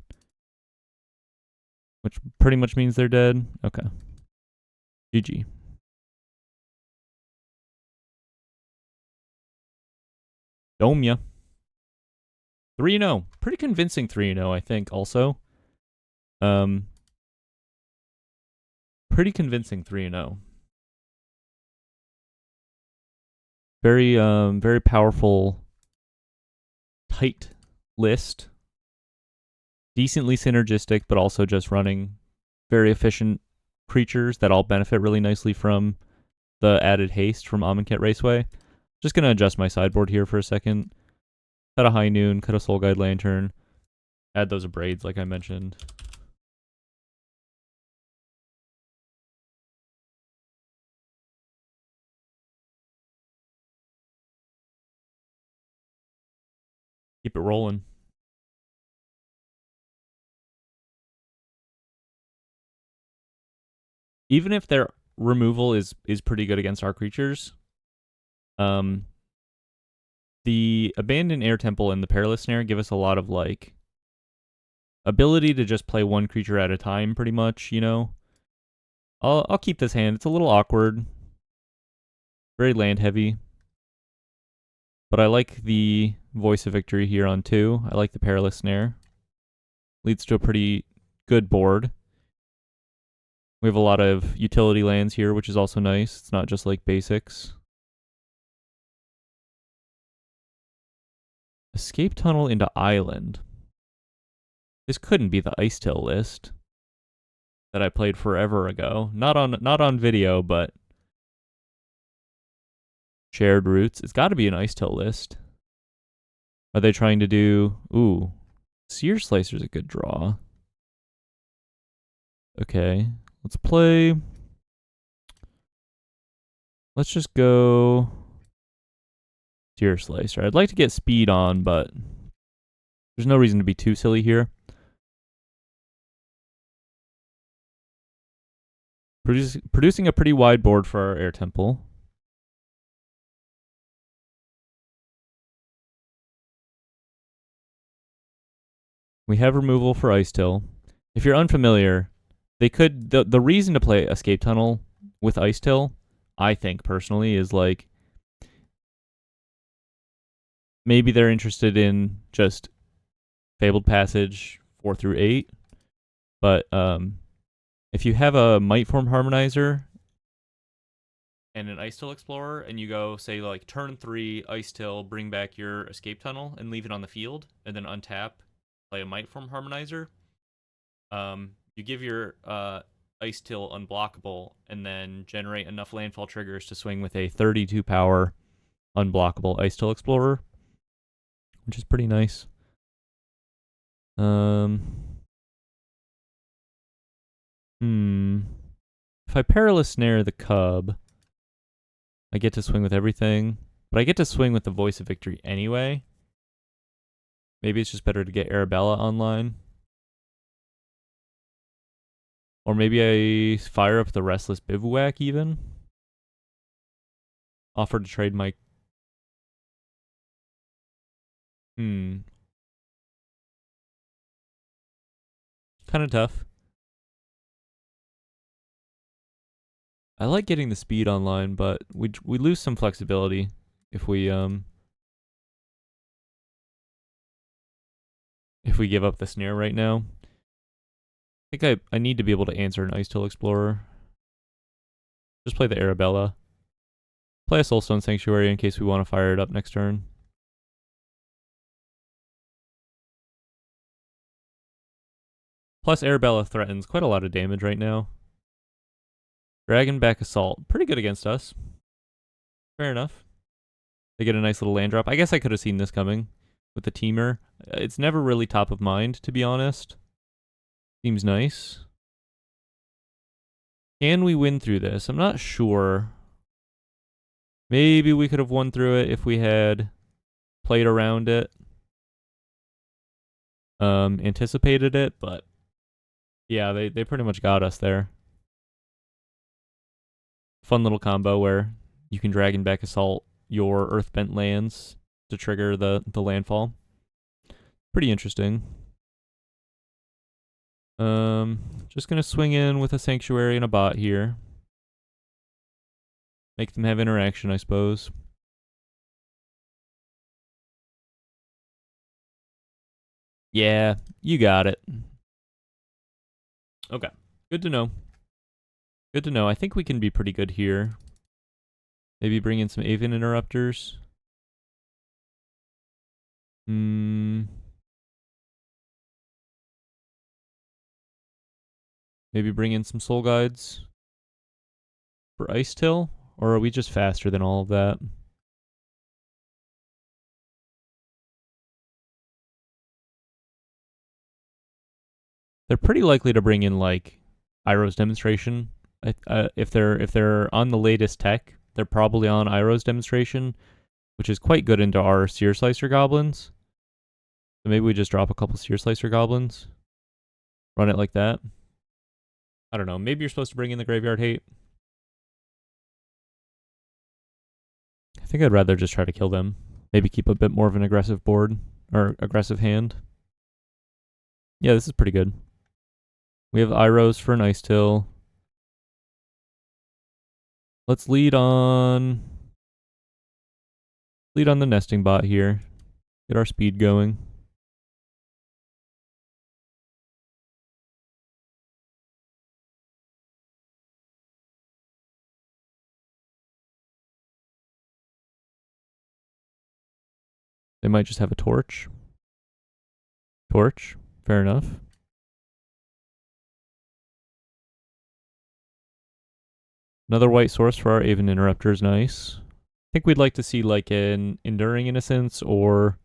Speaker 1: which pretty much means they're dead. Okay. GG. Domya. 3-0. Pretty convincing 3-0, I think, also. Pretty convincing 3-0. Very powerful, tight list. Decently synergistic, but also just running very efficient creatures that all benefit really nicely from the added haste from Amonkhet Raceway. Just going to adjust my sideboard here for a second. Cut a High Noon, cut a Soul Guide Lantern. Add those Braids like I mentioned. Keep it rolling. Even if their removal is pretty good against our creatures, the Abandoned Air Temple and the Perilous Snare give us a lot of like ability to just play one creature at a time, pretty much. You know, I'll keep this hand. It's a little awkward, very land heavy, but I like the Voice of Victory here on 2. I like the Perilous Snare. Leads to a pretty good board. We have a lot of utility lands here, which is also nice. It's not just like basics. Escape Tunnel into Island. This couldn't be the Ice Till list that I played forever ago. Not on video, but Shared Roots. It's got to be an Ice Till list. Are they trying to do... Ooh. Seer Slicer's a good draw. Okay. Let's play... Let's just go... Seer Slicer. I'd like to get speed on, but there's no reason to be too silly here. Producing a pretty wide board for our Air Temple. We have removal for Ice Till. If you're unfamiliar, they could... The reason to play Escape Tunnel with Ice Till, I think, personally, is like... Maybe they're interested in just Fabled Passage 4 through 8. But if you have a Mightform Harmonizer and an Ice Till Explorer, and you go, say, like, turn 3, Ice Till, bring back your Escape Tunnel, and leave it on the field, and then untap, play a Mightform Harmonizer, you give your Ice Till unblockable, and then generate enough landfall triggers to swing with a 32 power unblockable Ice Till Explorer, which is pretty nice. If I Perilous Snare the Cub, I get to swing with everything, but I get to swing with the Voice of Victory anyway. Maybe it's just better to get Arabella online. Or maybe I fire up the Restless Bivouac even. Offer to trade my... Kind of tough. I like getting the speed online, but we lose some flexibility if we give up the snare right now. I think I need to be able to answer an Ice Till Explorer. Just play the Arabella. Play a Soulstone Sanctuary in case we want to fire it up next turn. Plus Arabella threatens quite a lot of damage right now. Dragonback Assault. Pretty good against us. Fair enough. They get a nice little land drop. I guess I could have seen this coming with the Teamer. It's never really top of mind, to be honest. Seems nice. Can we win through this? I'm not sure. Maybe we could have won through it if we had played around it. Anticipated it, but yeah, they pretty much got us there. Fun little combo where you can Dragon Back Assault your Earthbent lands to trigger the landfall. Pretty interesting. Just gonna swing in with a Sanctuary and a bot here. Make them have interaction, I suppose. Yeah, you got it. Okay, good to know. Good to know. I think we can be pretty good here. Maybe bring in some Aven Interrupters. Maybe bring in some Soul Guides for Ice Till? Or are we just faster than all of that? They're pretty likely to bring in like Iroh's Demonstration. If they're on the latest tech, they're probably on Iroh's Demonstration, which is quite good into our Seer Slicer Goblins. So maybe we just drop a couple Seer Slicer Goblins. Run it like that. I don't know. Maybe you're supposed to bring in the Graveyard Hate. I think I'd rather just try to kill them. Maybe keep a bit more of an aggressive board. Or aggressive hand. Yeah, this is pretty good. We have Irohs for an Ice Till. Let's lead on the nesting bot here. Get our speed going. They might just have a torch. Torch. Fair enough. Another white source for our Aven Interrupter is nice. I think we'd like to see like an Enduring Innocence or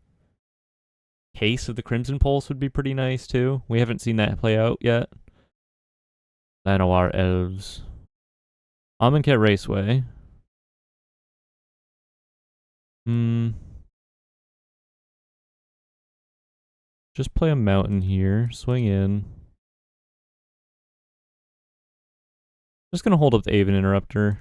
Speaker 1: Case of the Crimson Pulse would be pretty nice too. We haven't seen that play out yet. Llanowar Elves. Amonkhet Raceway. Just play a mountain here. Swing in. Just gonna hold up the Aven Interrupter.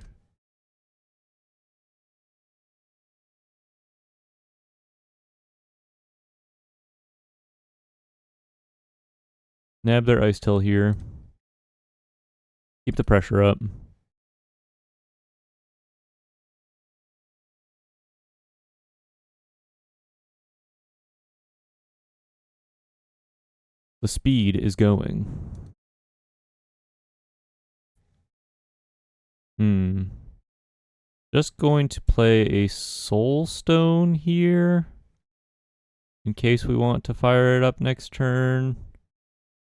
Speaker 1: Nab their Ice Till here. Keep the pressure up. The speed is going. Just going to play a Soul Stone here. In case we want to fire it up next turn.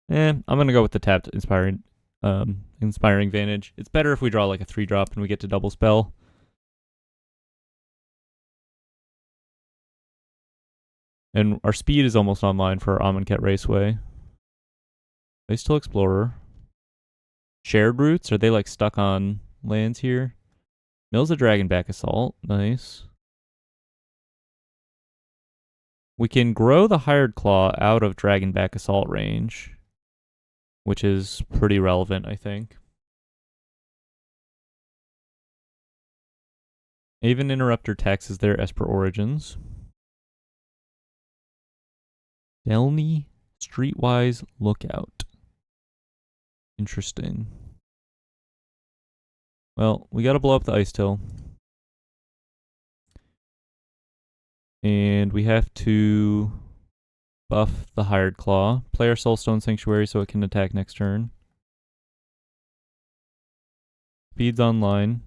Speaker 1: I'm gonna go with the tapped Inspiring Vantage. It's better if we draw like a 3-drop and we get to double spell. And our speed is almost online for our Amonkhet Raceway. They still Explorer. Shared Roots? Are they like stuck on lands here? Mills a Dragonback Assault. Nice. We can grow the Hired Claw out of Dragonback Assault range, which is pretty relevant, I think. Aven Interrupter taxes their Esper Origins. Delny Streetwise Lookout. Interesting. Well, we gotta blow up the Ice Till. And we have to buff the Hired Claw. Play our Soulstone Sanctuary so it can attack next turn. Speed's online.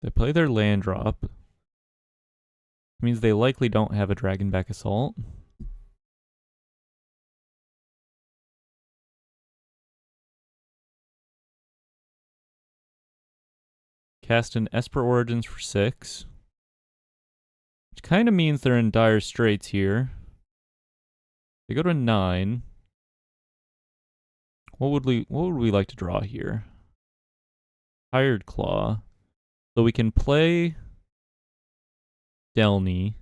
Speaker 1: They play their land drop. Which means they likely don't have a Dragonback Assault. Cast an Esper Origins for 6. Which kind of means they're in dire straits here. They go to 9. What would we like to draw here? Hired Claw. So we can play Delny.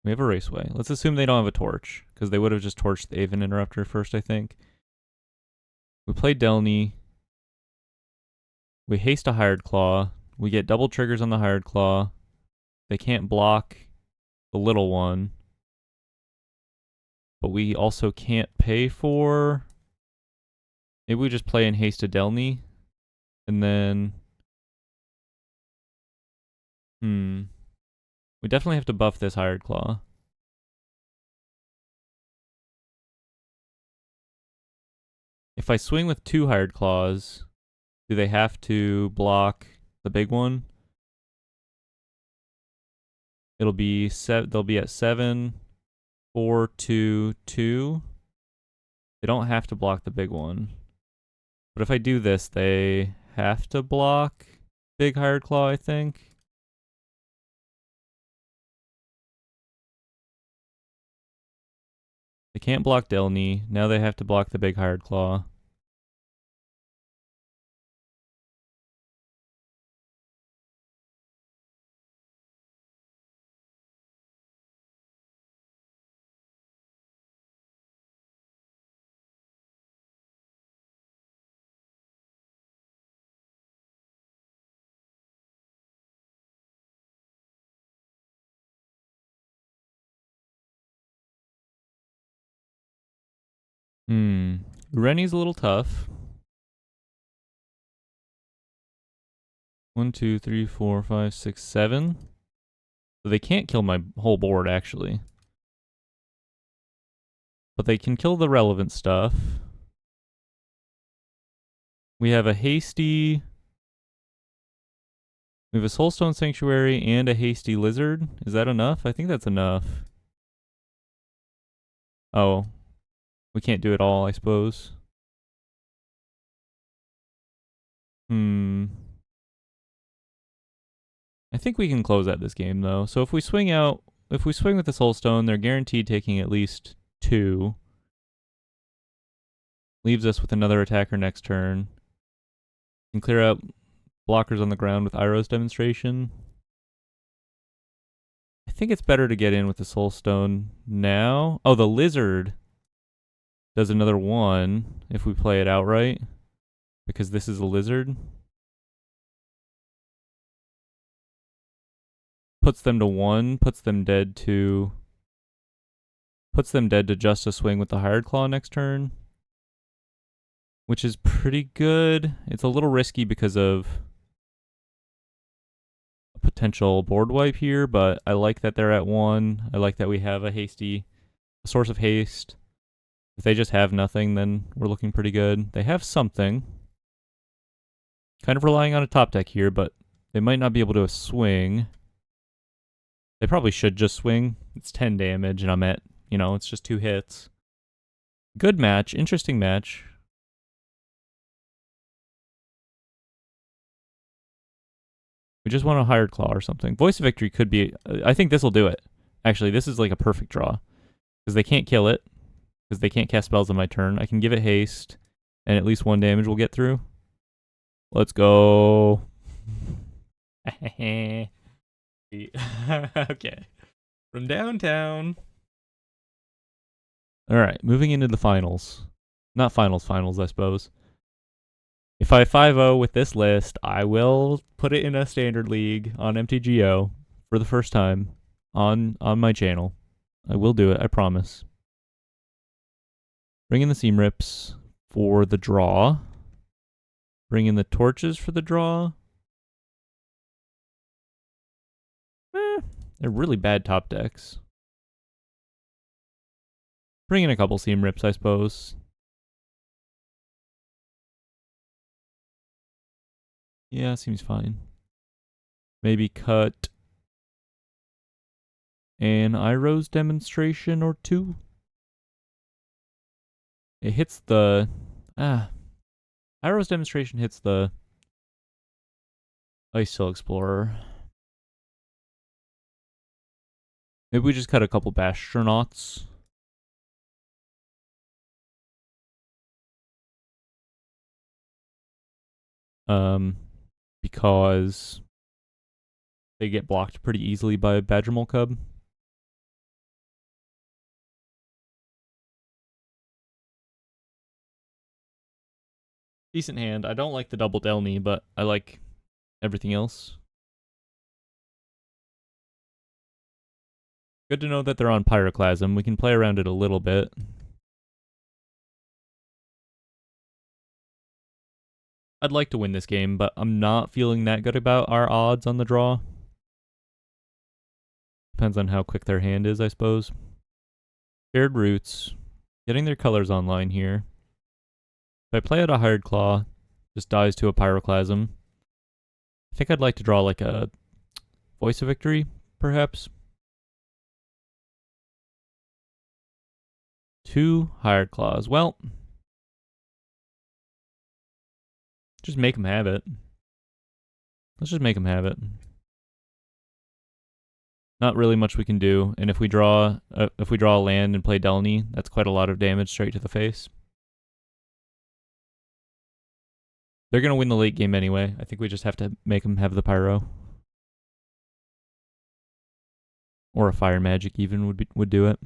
Speaker 1: We have a Raceway. Let's assume they don't have a Torch, because they would have just torched the Aven Interrupter first, I think. We play Delny. We haste a Hired Claw. We get double triggers on the Hired Claw. They can't block the little one. But we also can't pay for... Maybe we just play and haste a Delny. And then... We definitely have to buff this Hired Claw. If I swing with 2 Hired Claws, do they have to block the big one? It'll be they'll be at 7, 4, 2, 2. They don't have to block the big one. But if I do this, they have to block big Hired Claw, I think. They can't block Delny. Now they have to block the big Hired Claw. Rennie's a little tough. 1, 2, 3, 4, 5, 6, 7. So they can't kill my whole board, actually. But they can kill the relevant stuff. We have a hasty... We have a Soulstone Sanctuary and a hasty Lizard. Is that enough? I think that's enough. Oh. We can't do it all, I suppose. I think we can close out this game, though. So if we swing with the Soulstone, they're guaranteed taking at least 2. Leaves us with another attacker next turn. Can clear out blockers on the ground with Iroh's Demonstration. I think it's better to get in with the Soulstone now. Oh, the Lizard does another 1 if we play it outright, because this is a Lizard. Puts them to 1, puts them dead to just a swing with the Hired Claw next turn, which is pretty good. It's a little risky because of a potential board wipe here, but I like that they're at 1. I like that we have a source of haste. If they just have nothing, then we're looking pretty good. They have something. Kind of relying on a top deck here, but they might not be able to swing. They probably should just swing. It's 10 damage, and I'm at, it's just 2 hits. Good match. Interesting match. We just want a Hired Claw or something. Voice of Victory could be... I think this will do it. Actually, this is like a perfect draw. Because they can't kill it. Because they can't cast spells on my turn. I can give it haste, and at least 1 damage will get through. Let's go. Okay. From downtown. Alright, moving into the finals. Not finals, I suppose. If I 5-0 with this list, I will put it in a standard league on MTGO for the first time on my channel. I will do it, I promise. Bring in the Seam Rips for the draw. Bring in the Torches for the draw. They're really bad top decks. Bring in a couple Seam Rips, I suppose. Yeah, seems fine. Maybe cut an Iroh's Demonstration or 2. It hits the... Iroh's demonstration hits the Ice Hill Explorer. Maybe we just cut a couple Bastronauts. Because they get blocked pretty easily by Badgermole Cub. Decent hand. I don't like the double Delny, but I like everything else. Good to know that they're on Pyroclasm. We can play around it a little bit. I'd like to win this game, but I'm not feeling that good about our odds on the draw. Depends on how quick their hand is, I suppose. Shared Roots. Getting their colors online here. If I play out a Hired Claw, just dies to a Pyroclasm. I think I'd like to draw like a Voice of Victory, perhaps. 2 Hired Claws. Well, just make them have it. Let's just make them have it. Not really much we can do, and if we draw a land and play Delny, that's quite a lot of damage straight to the face. They're gonna win the late game anyway. I think we just have to make them have the Pyro, or a Fire Magic even would do it.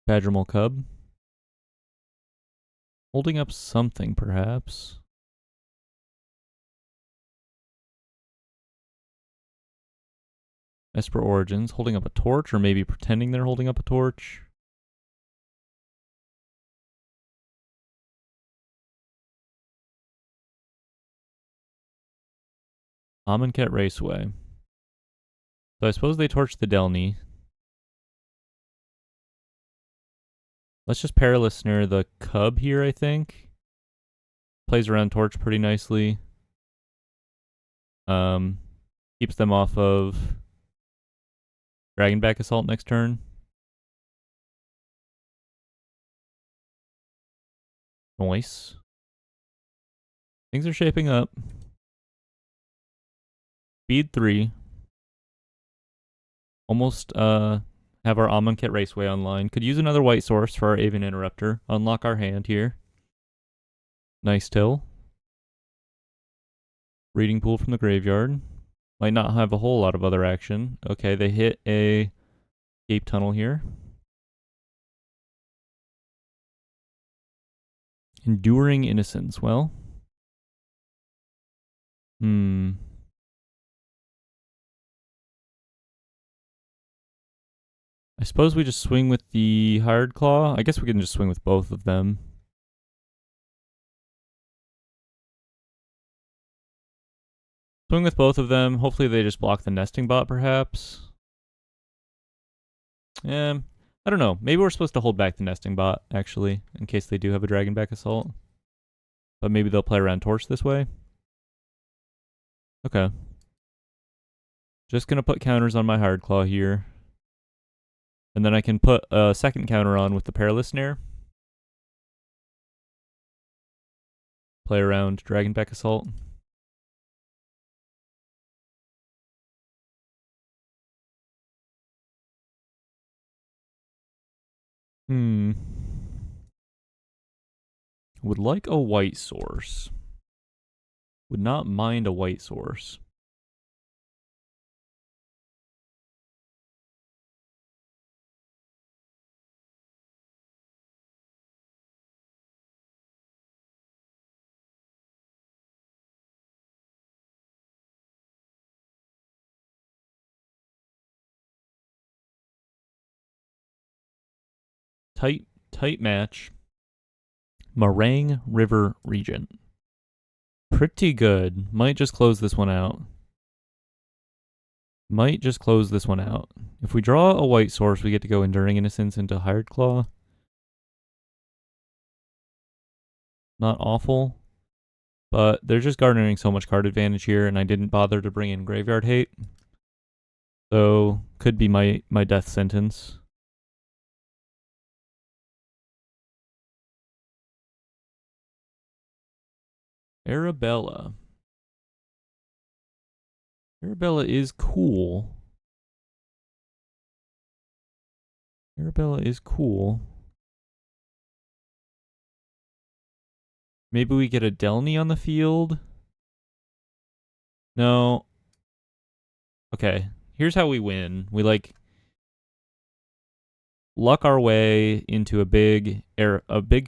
Speaker 1: Badgermole Cub. Holding up something, perhaps. Esper Origins. Holding up a torch, or maybe pretending they're holding up a torch. Amonkhet Raceway. So I suppose they torch the Delny. Let's just Perilous Snare the Cub here, I think. Plays around Torch pretty nicely. Keeps them off of Dragonback Assault next turn. Nice. Things are shaping up. Speed 3. Almost have our Amonkhet Raceway online. Could use another white source for our Avian Interrupter. Unlock our hand here. Nice till. Reading Pool from the graveyard. Might not have a whole lot of other action. Okay, they hit a Escape Tunnel here. Enduring Innocence. Well. I suppose we just swing with the Hired Claw. I guess we can just swing with both of them. Swing with both of them. Hopefully they just block the Nesting Bot, perhaps. I don't know. Maybe we're supposed to hold back the Nesting Bot, actually, in case they do have a Dragonback Assault. But maybe they'll play around Torch this way. Okay. Just gonna put counters on my Hired Claw here. And then I can put a second counter on with the Perilous Snare. Play around Dragonback Assault. Would like a white source. Would not mind a white source. Tight match. Meringue River Regent. Pretty good. Might just close this one out. Might just close this one out. If we draw a white source, we get to go Enduring Innocence into Hired Claw. Not awful. But they're just garnering so much card advantage here, and I didn't bother to bring in Graveyard Hate. So, could be my death sentence. Arabella. Arabella is cool. Arabella is cool. Maybe we get a Delny on the field? No. Okay, here's how we win. We luck our way into a big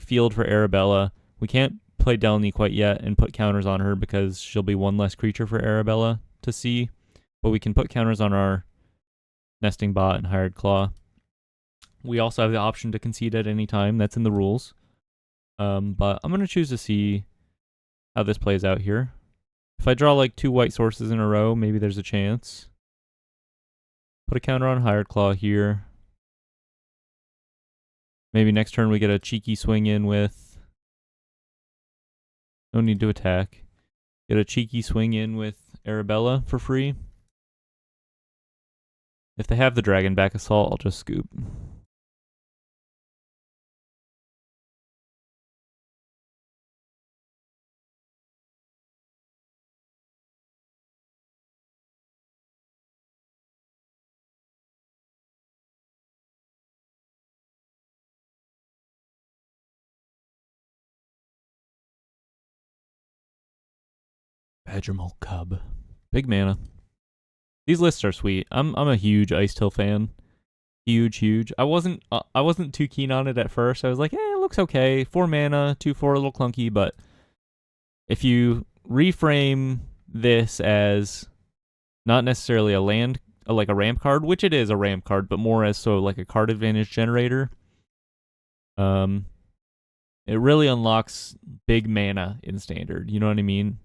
Speaker 1: field for Arabella. We can't play Delny quite yet and put counters on her because she'll be one less creature for Arabella to see. But we can put counters on our Nesting Bot and Hired Claw. We also have the option to concede at any time. That's in the rules. But I'm going to choose to see how this plays out here. If I draw like 2 white sources in a row, maybe there's a chance. Put a counter on Hired Claw here. Maybe next turn we get a cheeky swing in with... No need to attack. Get a cheeky swing in with Arabella for free. If they have the Dragon Back Assault, I'll just scoop. Badgermole Cub. Big mana. These lists are sweet. I'm a huge Ice Till fan. Huge. I wasn't too keen on it at first. I was like, it looks okay. 4 mana, 2/4, a little clunky, but if you reframe this as not necessarily a land, like a ramp card, which it is a ramp card, but more as so like a card advantage generator, it really unlocks big mana in Standard. You know what I mean?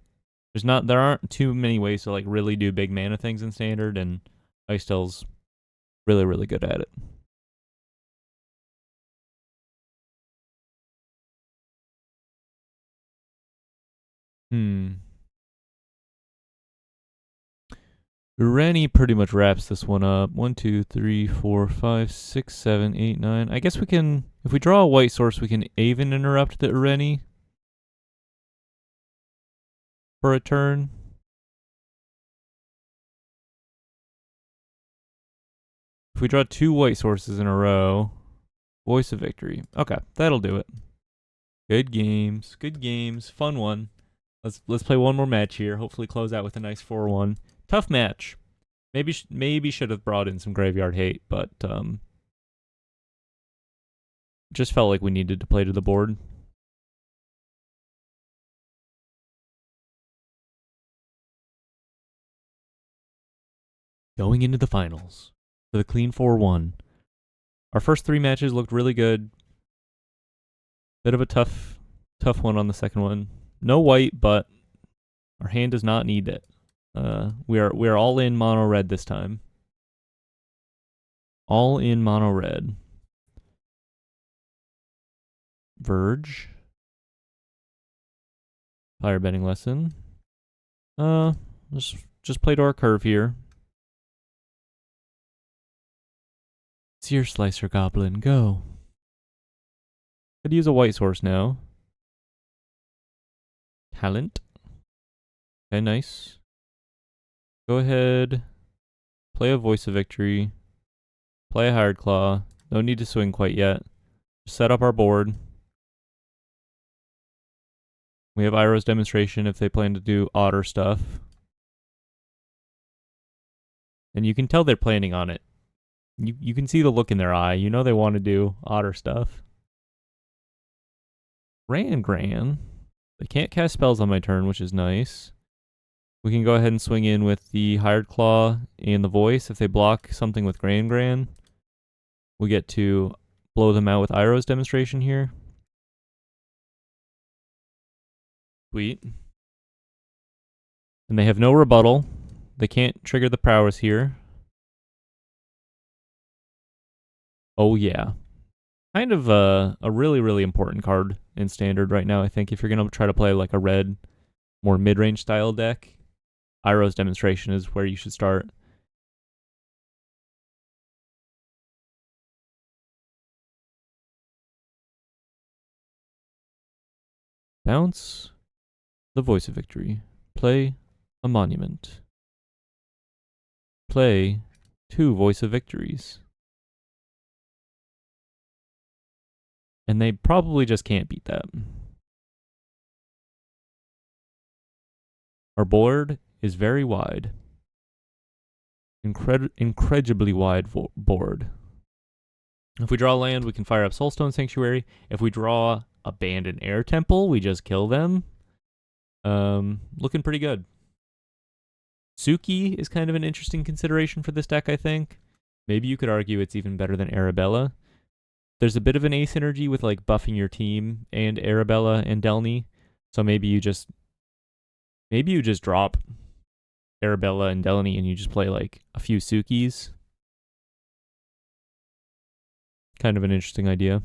Speaker 1: There aren't too many ways to like really do big mana things in Standard, and Ice Till's really good at it. Rennie pretty much wraps this one up. 1, 2, 3, 4, 5, 6, 7, 8, 9. I guess we can, if we draw a white source, we can even interrupt the Rennie for a turn. If we draw 2 white sources in a row, Voice of Victory. Okay, that'll do it. Good games. Fun one. Let's play one more match here. Hopefully close out with a nice 4-1. Tough match. Maybe should have brought in some Graveyard Hate, but just felt like we needed to play to the board. Going into the finals for the clean 4-1. Our first 3 matches looked really good. Bit of a tough one on the second one. No white, but our hand does not need it. We are all in mono red this time. All in mono red. Verge. Firebending Lesson. Just play to our curve here. Sear Slicer Goblin, go. Could use a white source now. Talent. Okay, nice. Go ahead. Play a Voice of Victory. Play a Hired Claw. No need to swing quite yet. Just set up our board. We have Iroh's Demonstration if they plan to do Otter stuff. And you can tell they're planning on it. You can see the look in their eye. You know they want to do Otter stuff. Gran. They can't cast spells on my turn, which is nice. We can go ahead and swing in with the Hired Claw and the Voice. If they block something with Gran, we get to blow them out with Iroh's Demonstration here. Sweet. And they have no rebuttal. They can't trigger the prowess here. Oh, yeah. Kind of a really, really important card in Standard right now, I think. If you're going to try to play like a red, more mid-range style deck, Iroh's Demonstration is where you should start. Bounce the Voice of Victory. Play a Monument. Play 2 Voice of Victories. And they probably just can't beat that. Our board is very wide. Incredibly wide board. If we draw land, we can fire up Soulstone Sanctuary. If we draw Abandoned Air Temple, we just kill them. Looking pretty good. Suki is kind of an interesting consideration for this deck, I think. Maybe you could argue it's even better than Arabella. There's a bit of an asymmetry with like buffing your team and Arabella and Delny. So maybe you just drop Arabella and Delny and you just play like a few Sukis. Kind of an interesting idea.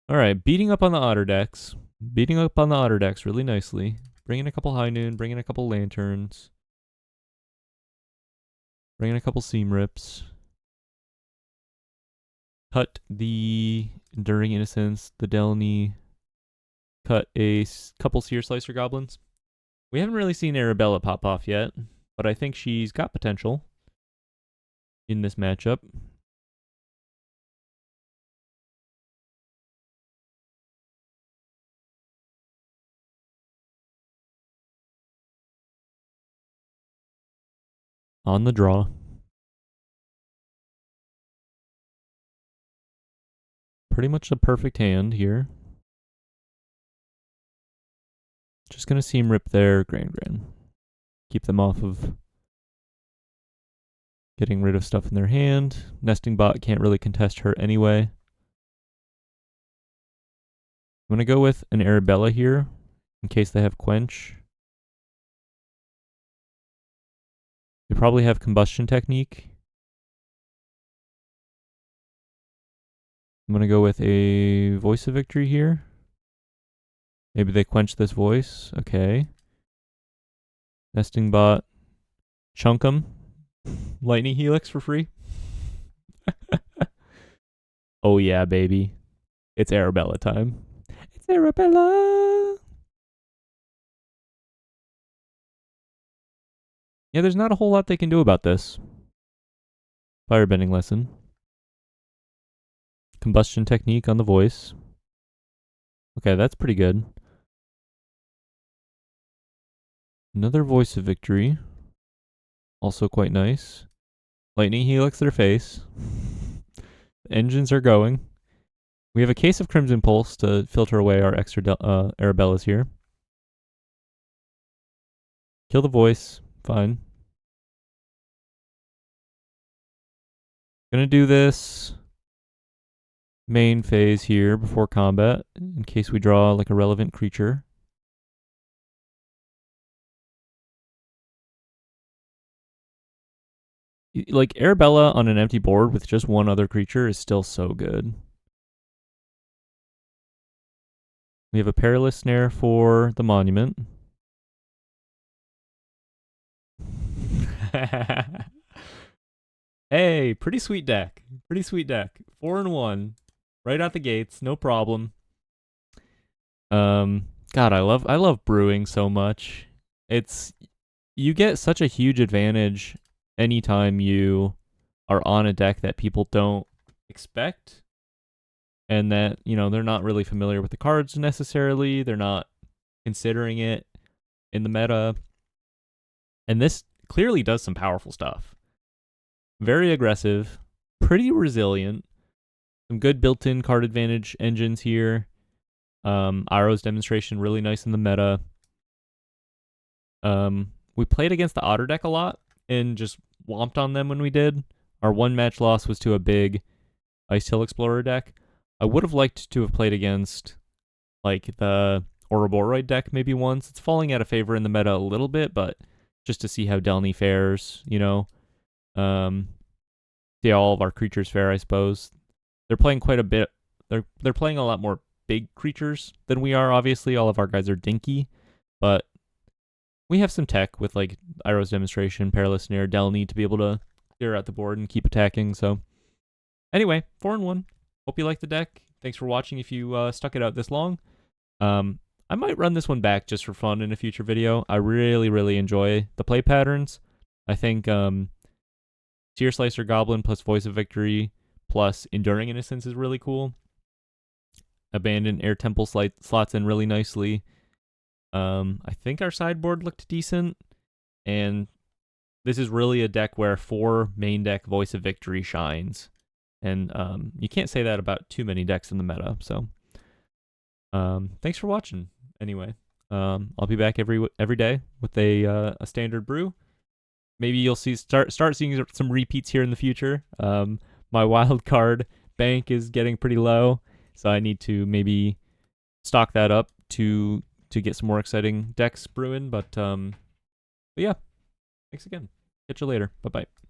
Speaker 1: All right, beating up on the Otter decks. Beating up on the Otter decks really nicely. Bring in a couple High Noon, bring in a couple Lanterns. Bring in a couple Seam Rips. Cut the Enduring Innocence, the Delny. Cut a couple Seer Slicer Goblins. We haven't really seen Arabella pop off yet, but I think she's got potential in this matchup. On the draw. Pretty much a perfect hand here. Just going to Seam Rip their Grand. Keep them off of getting rid of stuff in their hand. Nesting Bot can't really contest her anyway. I'm going to go with an Arabella here in case they have Quench. They probably have Combustion Technique. I'm going to go with a Voice of Victory here. Maybe they quench this voice. Okay. Nesting Bot. Chunk them. Lightning Helix for free. Oh yeah, baby. It's Arabella time. It's Arabella! Yeah, there's not a whole lot they can do about this. Firebending Lesson. Combustion Technique on the voice. Okay, that's pretty good. Another Voice of Victory. Also quite nice. Lightning Helix their face. The engines are going. We have a case of Crimson Pulse to filter away our extra Arabellas here. Kill the voice. Fine. Gonna do this main phase here before combat in case we draw like a relevant creature. Like Arabella on an empty board with just one other creature is still so good. We have a Perilous Snare for the Monument. Hey, pretty sweet deck. Pretty sweet deck. 4-1. Right out the gates, no problem. God, I love brewing so much. You get such a huge advantage anytime you are on a deck that people don't expect. And that, they're not really familiar with the cards necessarily. They're not considering it in the meta. And this clearly does some powerful stuff. Very aggressive, pretty resilient. Some good built-in card advantage engines here. Iroh's Demonstration, really nice in the meta. We played against the Otter deck a lot and just whomped on them when we did. Our one match loss was to a big Ice Hill Explorer deck. I would have liked to have played against like the Ouroboros deck maybe once. It's falling out of favor in the meta a little bit, but just to see how Delny fares, you know. See how all of our creatures fare, I suppose. They're playing quite a bit. They're playing a lot more big creatures than we are, obviously. All of our guys are dinky, but we have some tech with like Iroh's Demonstration, Perilous Snare, Delny to be able to clear out the board and keep attacking. So anyway, 4-1. Hope you like the deck. Thanks for watching if you stuck it out this long. I might run this one back just for fun in a future video. I really, really enjoy the play patterns. I think Seer Slicer Goblin plus Voice of Victory plus Enduring Innocence is really cool. Abandoned Air Temple slots in really nicely. I think our sideboard looked decent. And this is really a deck where 4 main deck Voice of Victory shines. And you can't say that about too many decks in the meta. So thanks for watching. Anyway, I'll be back every day with a standard brew. Maybe you'll start seeing some repeats here in the future. My wild card bank is getting pretty low, so I need to maybe stock that up to get some more exciting decks brewing. But yeah, thanks again. Catch you later. Bye bye.